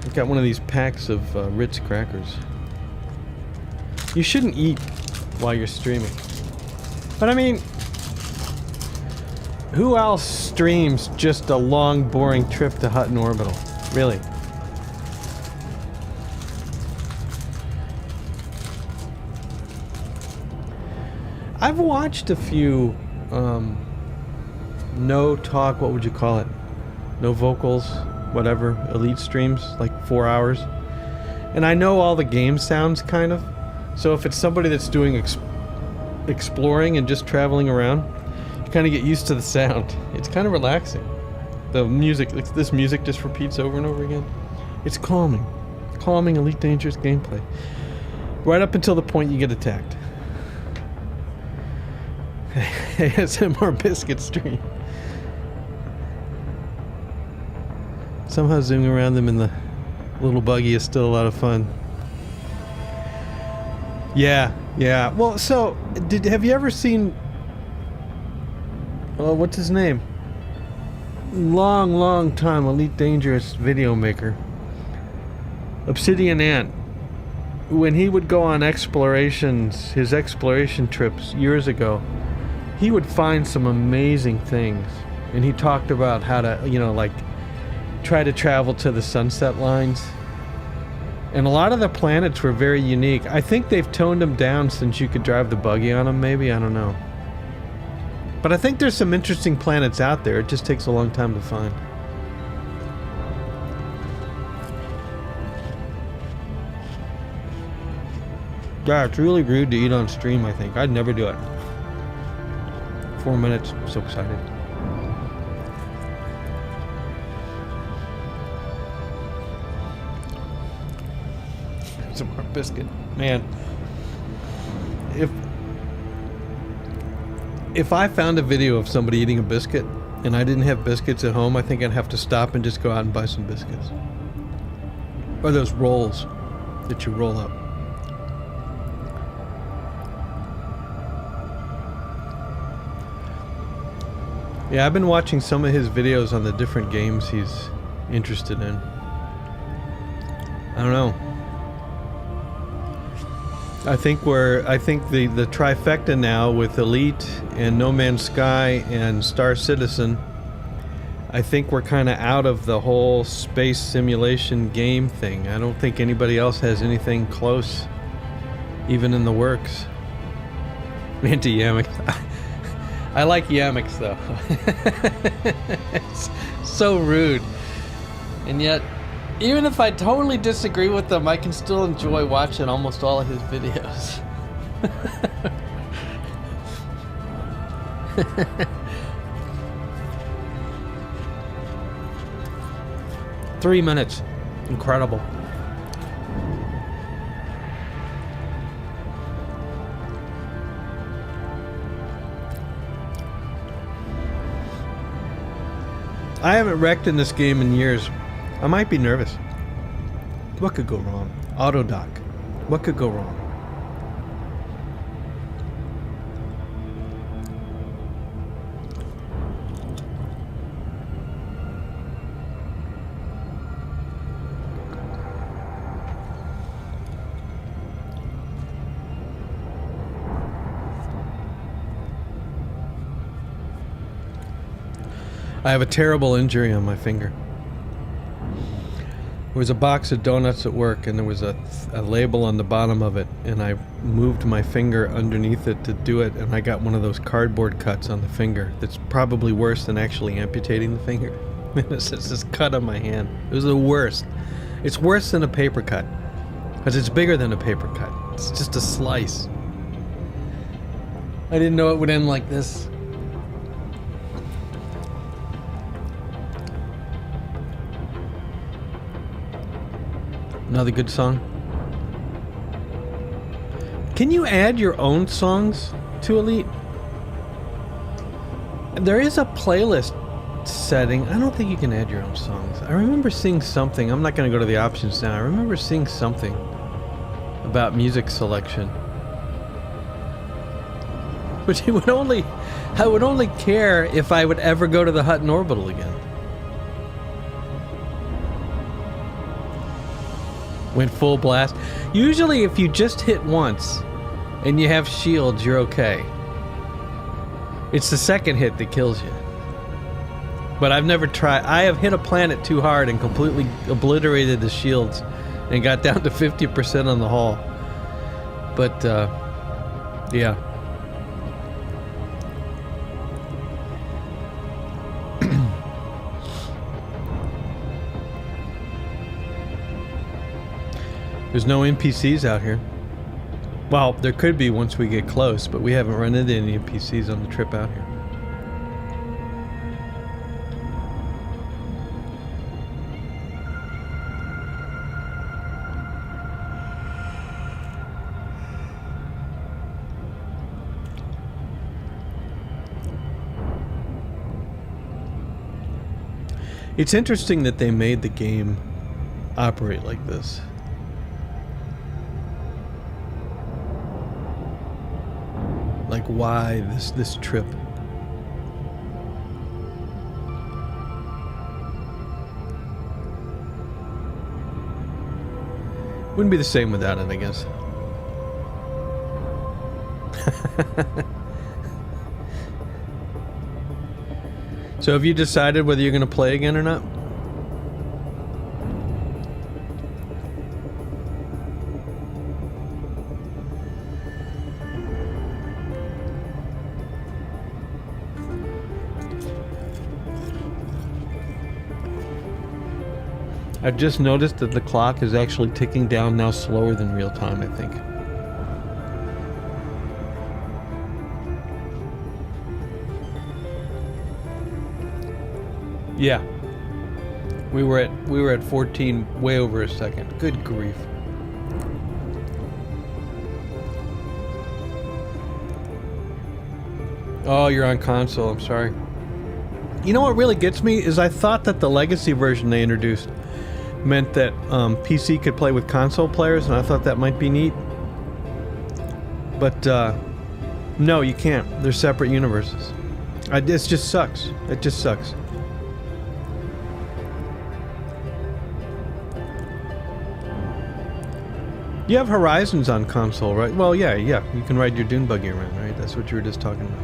I've got one of these packs of Ritz crackers. You shouldn't eat while you're streaming. But I mean, who else streams just a long, boring trip to Hutton Orbital? Really? I've watched a few no talk, what would you call it? No vocals, whatever, elite streams, like 4 hours. And I know all the game sounds, kind of. So if it's somebody that's doing exploring and just traveling around, you kind of get used to the sound. It's kind of relaxing. The music, this music just repeats over and over again. It's calming. Calming, Elite Dangerous gameplay. Right up until the point you get attacked. ASMR Biscuit stream. Somehow zooming around them in the little buggy is still a lot of fun. Yeah. Well, so have you ever seen? Oh, what's his name? Long time Elite Dangerous video maker. Obsidian Ant. When he would go on explorations, his exploration trips years ago, he would find some amazing things. And he talked about how to, like, try to travel to the sunset lines. And a lot of the planets were very unique. I think they've toned them down since you could drive the buggy on them, maybe. I don't know. But I think there's some interesting planets out there. It just takes a long time to find. Yeah, it's really rude to eat on stream, I think. I'd never do it. 4 minutes. I'm so excited. Some more biscuit. Man. If I found a video of somebody eating a biscuit and I didn't have biscuits at home, I think I'd have to stop and just go out and buy some biscuits. Or those rolls that you roll up. Yeah, I've been watching some of his videos on the different games he's interested in. I don't know. I think the trifecta now with Elite and No Man's Sky and Star Citizen, I think we're kind of out of the whole space simulation game thing. I don't think anybody else has anything close, even in the works. Anti-Yamix. I like Yamix though. It's so rude. And yet, even if I totally disagree with them, I can still enjoy watching almost all of his videos. 3 minutes. Incredible. I haven't wrecked in this game in years. I might be nervous. What could go wrong? Autodoc. What could go wrong? I have a terrible injury on my finger. There was a box of donuts at work and there was a label on the bottom of it, and I moved my finger underneath it to do it, and I got one of those cardboard cuts on the finger that's probably worse than actually amputating the finger. It's just this cut on my hand. It was the worst. It's worse than a paper cut because it's bigger than a paper cut. It's just a slice. I didn't know it would end like this. Another good song. Can you add your own songs to Elite? There is a playlist setting. I don't think you can add your own songs. I remember seeing something. I'm not going to go to the options now. I remember seeing something about music selection. But I would only care if I would ever go to the Hutton Orbital again. Went full blast. Usually if you just hit once and you have shields, you're okay. It's the second hit that kills you. But I've never tried. I have hit a planet too hard and completely obliterated the shields and got down to 50% on the hull. But, yeah. There's no NPCs out here. Well, there could be once we get close, but we haven't run into any NPCs on the trip out here. It's interesting that they made the game operate like this. Like, why this trip? Wouldn't be the same without it, I guess. So have you decided whether you're going to play again or not? I've just noticed that the clock is actually ticking down now slower than real time, I think. Yeah. We were at 14 way over a second. Good grief. Oh, you're on console. I'm sorry. You know what really gets me is I thought that the legacy version they introduced meant that PC could play with console players, and I thought that might be neat. But no, you can't. They're separate universes. It just sucks. It just sucks. You have Horizons on console, right? Well, yeah. You can ride your dune buggy around, right? That's what you were just talking about.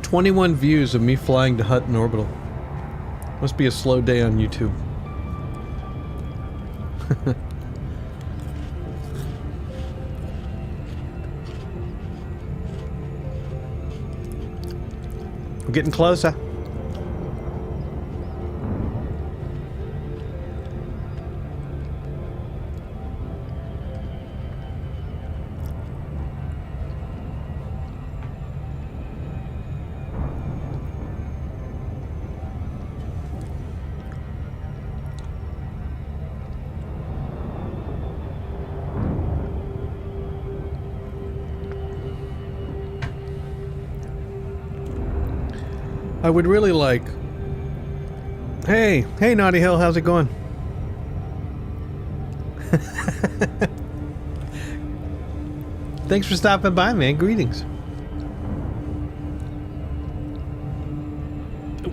"21 views of me flying to Hutton Orbital. Must be a slow day on YouTube." We're getting closer. I would really like... Hey, Naughty Hill, how's it going? Thanks for stopping by, man. Greetings.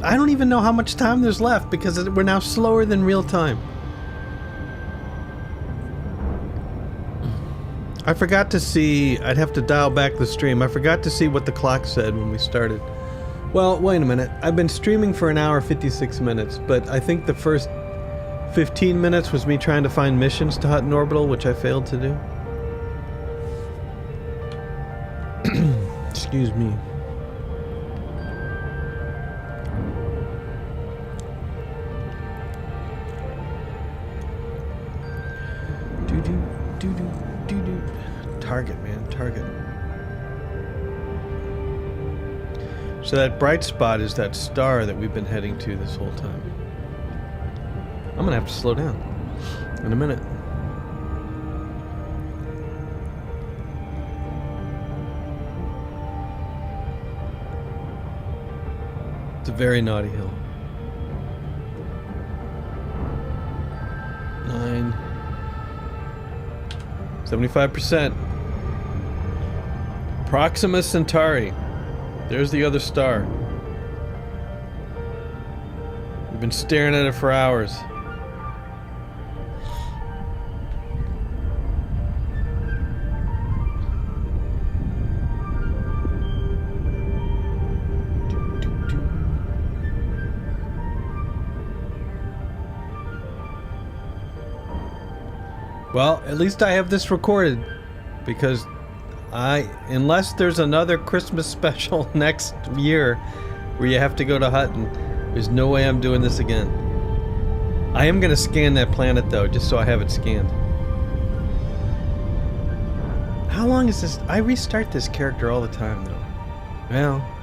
I don't even know how much time there's left because we're now slower than real time. I forgot to see... I'd have to dial back the stream. I forgot to see what the clock said when we started. Well, wait a minute. I've been streaming for an hour 56 minutes, but I think the first 15 minutes was me trying to find missions to Hutton Orbital, which I failed to do. Excuse me. Target, man, target. So that bright spot is that star that we've been heading to this whole time. I'm gonna have to slow down in a minute. It's a very Naughty Hill. 75%. Proxima Centauri. There's the other star. We've been staring at it for hours. Well, at least I have this recorded, because unless there's another Christmas special next year where you have to go to Hutton, there's no way I'm doing this again. I am going to scan that planet though, just so I have it scanned. How long is this? I restart this character all the time though. Well,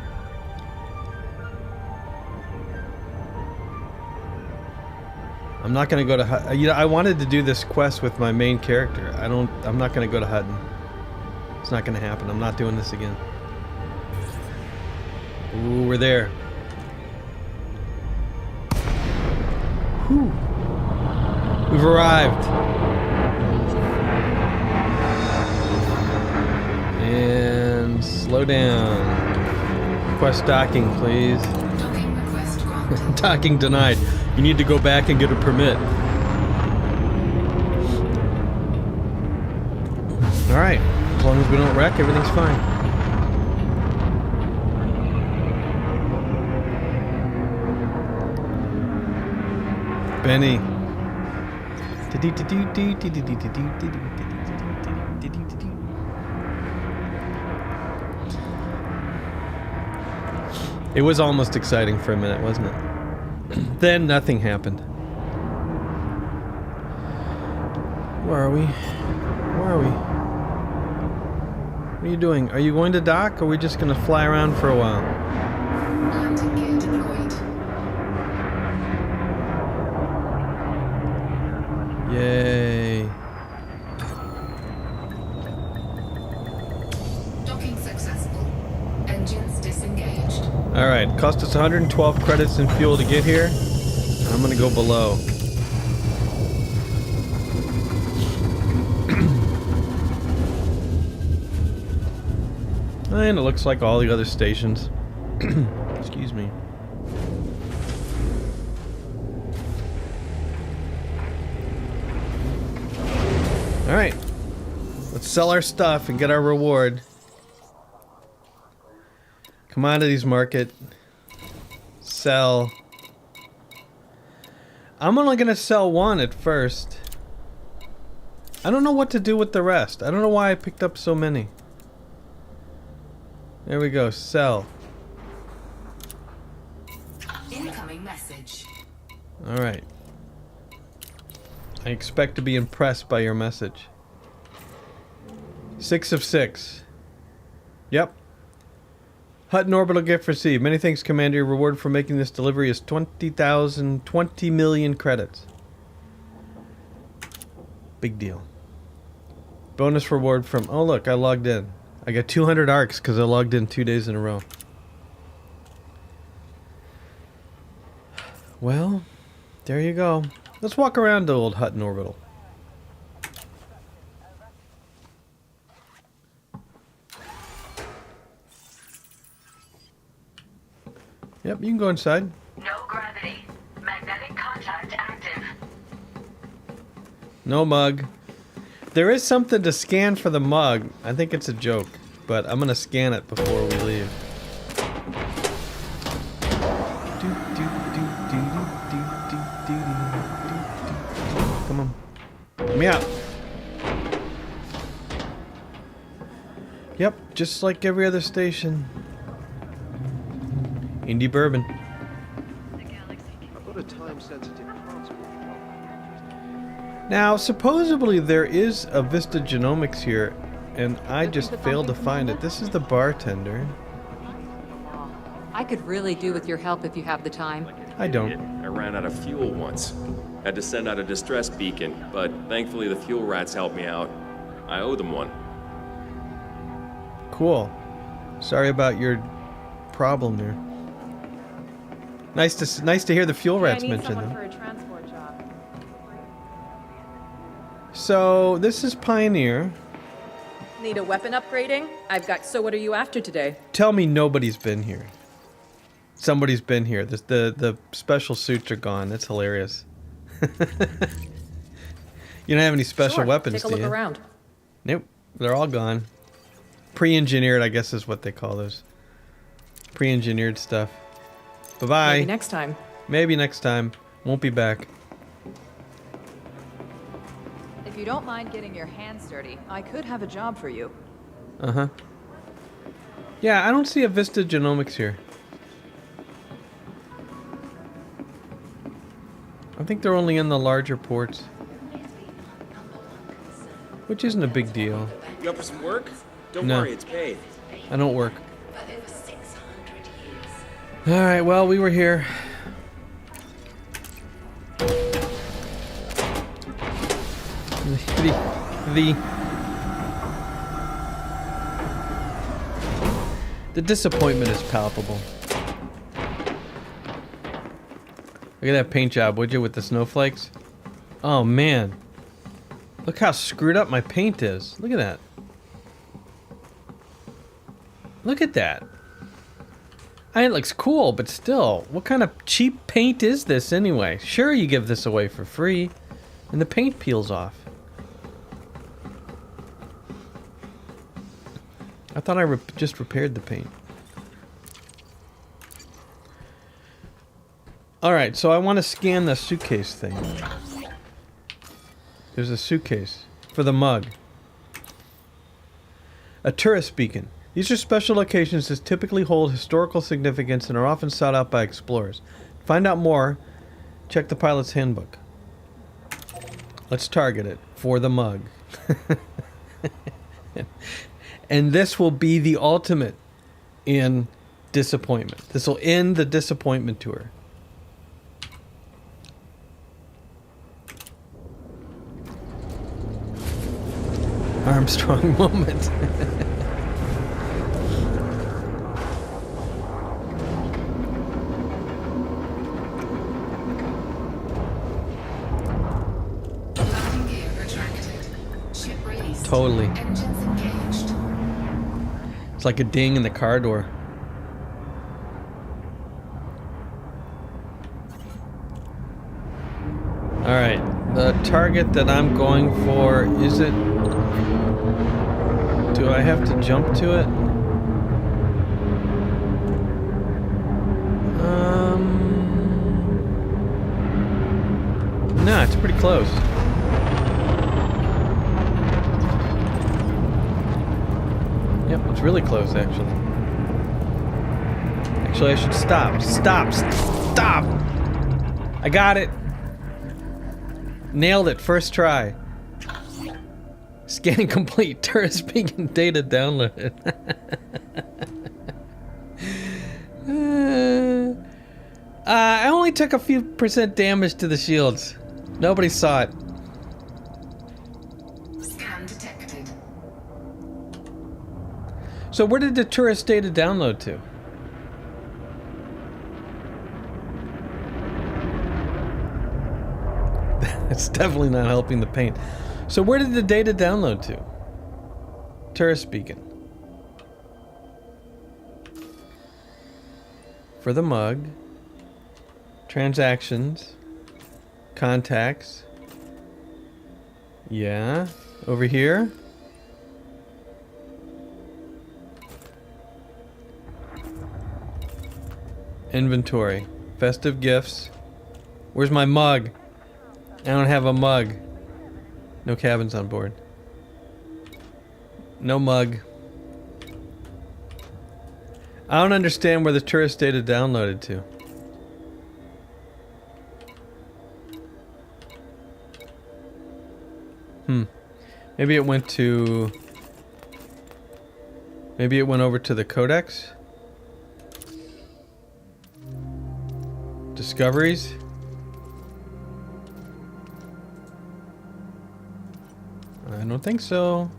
I'm not going to go to Hutton. You know, I wanted to do this quest with my main character. I'm not going to go to Hutton. It's not going to happen. I'm not doing this again. Ooh, we're there. Whew. We've arrived. And slow down. Request docking, please. Docking request granted. Docking denied. You need to go back and get a permit. Alright. As long as we don't wreck, everything's fine. Benny. It was almost exciting for a minute, wasn't it? Then nothing happened. Where are we? Where are we? What are you doing? Are you going to dock, or are we just going to fly around for a while? Landing gear deployed. Yay. Docking successful. Engines disengaged. Alright, cost us 112 credits in fuel to get here. I'm gonna go below. And it looks like all the other stations. Excuse me. Alright. Let's sell our stuff and get our reward. Commodities market. Sell. I'm only gonna sell one at first. I don't know what to do with the rest. I don't know why I picked up so many. There we go. Sell. Incoming message. Alright. I expect to be impressed by your message. 6 of 6. Yep. Hutton orbital gift received. Many thanks, Commander. Your reward for making this delivery is 20 million credits. Big deal. Bonus reward from... Oh, look, I logged in. I got 200 arcs because I logged in 2 days in a row. Well, there you go. Let's walk around the old Hutton orbital. Yep, you can go inside. No gravity. Magnetic contact active. No mug. There is something to scan for the mug. I think it's a joke, but I'm gonna scan it before we leave. Come on. Let me out. Yep, just like every other station. Indie bourbon. Now, supposedly there is a Vista Genomics here, and I just failed to find it. This is the bartender. I could really do with your help if you have the time. I don't. I ran out of fuel once. Had to send out a distress beacon, but thankfully the fuel rats helped me out. I owe them one. Cool. Sorry about your problem there. Nice to hear the fuel rats mentioned them. So this is Pioneer. Need a weapon upgrading? I've got. So what are you after today? Tell me nobody's been here. Somebody's been here. The special suits are gone. That's hilarious. You don't have any special Sure, weapons, take a do look you? around. Nope. They're all gone. Pre-engineered, I guess is what they call those. Pre-engineered stuff. Bye-bye. Maybe next time. Maybe next time. Won't be back. If you don't mind getting your hands dirty, I could have a job for you. Uh-huh. Yeah, I don't see a Vista Genomics here. I think they're only in the larger ports. Which isn't a big deal. You up for some work? Don't No. worry, it's paid. I don't work. For over 600 years. Alright, well, we were here. The disappointment is palpable. Look at that paint job, would you, with the snowflakes? Oh, man. Look how screwed up my paint is. Look at that. Look at that. I mean, it looks cool, but still, what kind of cheap paint is this anyway? Sure, you give this away for free, and the paint peels off. I thought I just repaired the paint. Alright, so I want to scan the suitcase thing. There's a suitcase for the mug. A tourist beacon. These are special locations that typically hold historical significance and are often sought out by explorers. To find out more, check the pilot's handbook. Let's target it for the mug. And this will be the ultimate in disappointment. This will end the disappointment tour. Armstrong moment. Landing gear retracted. Ship released. Totally. Engines engaged. It's like a ding in the car door. Alright, the target that I'm going for, is it... Do I have to jump to it? No, it's pretty close. Yep, it's really close, actually. Actually, I should stop. Stop! Stop! I got it! Nailed it, first try. Scanning complete. Tourist beacon data downloaded. I only took a few % damage to the shields. Nobody saw it. Scan detected. So where did the tourist data download to? It's definitely not helping the paint. So where did the data download to? Tourist beacon. For the mug. Transactions. Contacts. Yeah. Over here. Inventory. Festive gifts. Where's my mug? I don't have a mug. No cabins on board. No mug. I don't understand where the tourist data downloaded to. Maybe it went to... Maybe it went over to the codex? Discoveries? I don't think so.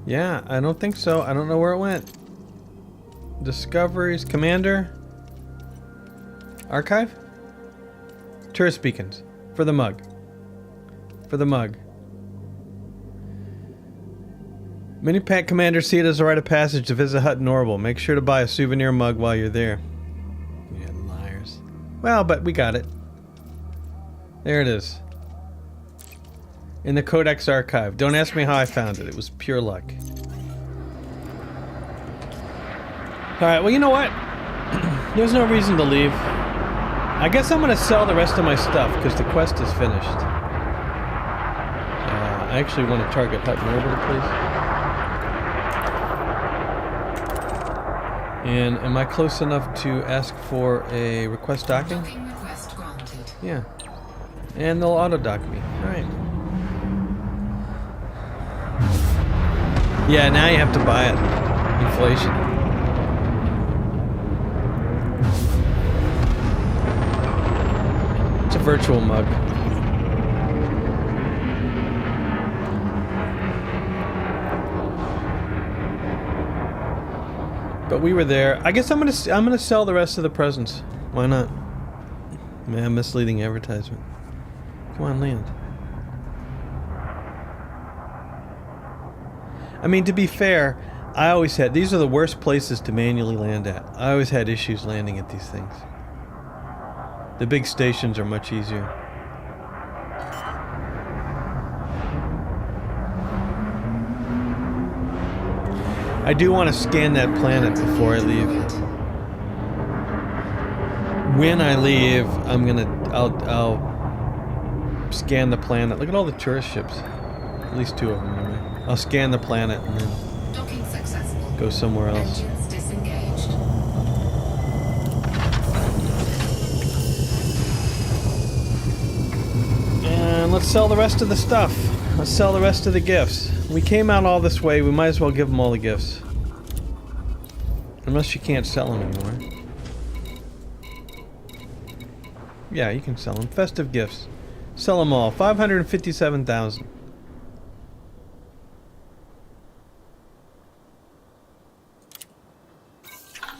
Yeah, I don't think so. I don't know where it went. Discoveries, Commander? Archive? Tourist beacons. For the mug. for the mug. Many pack commanders see it as a rite of passage to visit Hut and Orville. Make sure to buy a souvenir mug while you're there. Yeah, liars. Well, but we got it. There it is. In the Codex archive. Don't ask me how I found it. It was pure luck. Alright, well, you know what? There's no reason to leave. I guess I'm going to sell the rest of my stuff because the quest is finished. I actually want to target Hut and Orville, please. And am I close enough to ask for a request docking? Request granted. Yeah. And they'll auto-dock me. Alright. Yeah, now you have to buy it. Inflation. It's a virtual mug. But we were there. I guess I'm gonna sell the rest of the presents. Why not? Man, misleading advertisement. Come on, land. I mean, to be fair, I always had... These are the worst places to manually land at. I always had issues landing at these things. The big stations are much easier. I do want to scan that planet before I leave. When I leave, I'll scan the planet. Look at all the tourist ships. At least 2 of them, anyway. I'll scan the planet and then Docking successful. go somewhere else. Engines disengaged. And let's sell the rest of the stuff. Let's sell the rest of the gifts. We came out all this way, we might as well give them all the gifts. Unless you can't sell them anymore. Yeah, you can sell them. Festive gifts. Sell them all. 557,000.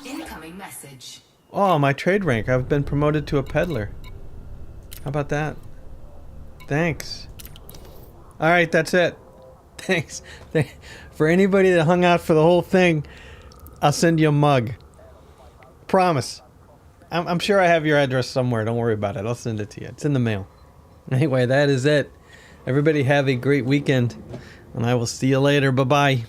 Incoming message. Oh, my trade rank. I've been promoted to a peddler. How about that? Thanks. Alright, that's it. Thanks. For anybody that hung out for the whole thing, I'll send you a mug. Promise. I'm sure I have your address somewhere. Don't worry about it. I'll send it to you. It's in the mail. Anyway, that is it. Everybody have a great weekend, and I will see you later. Bye-bye.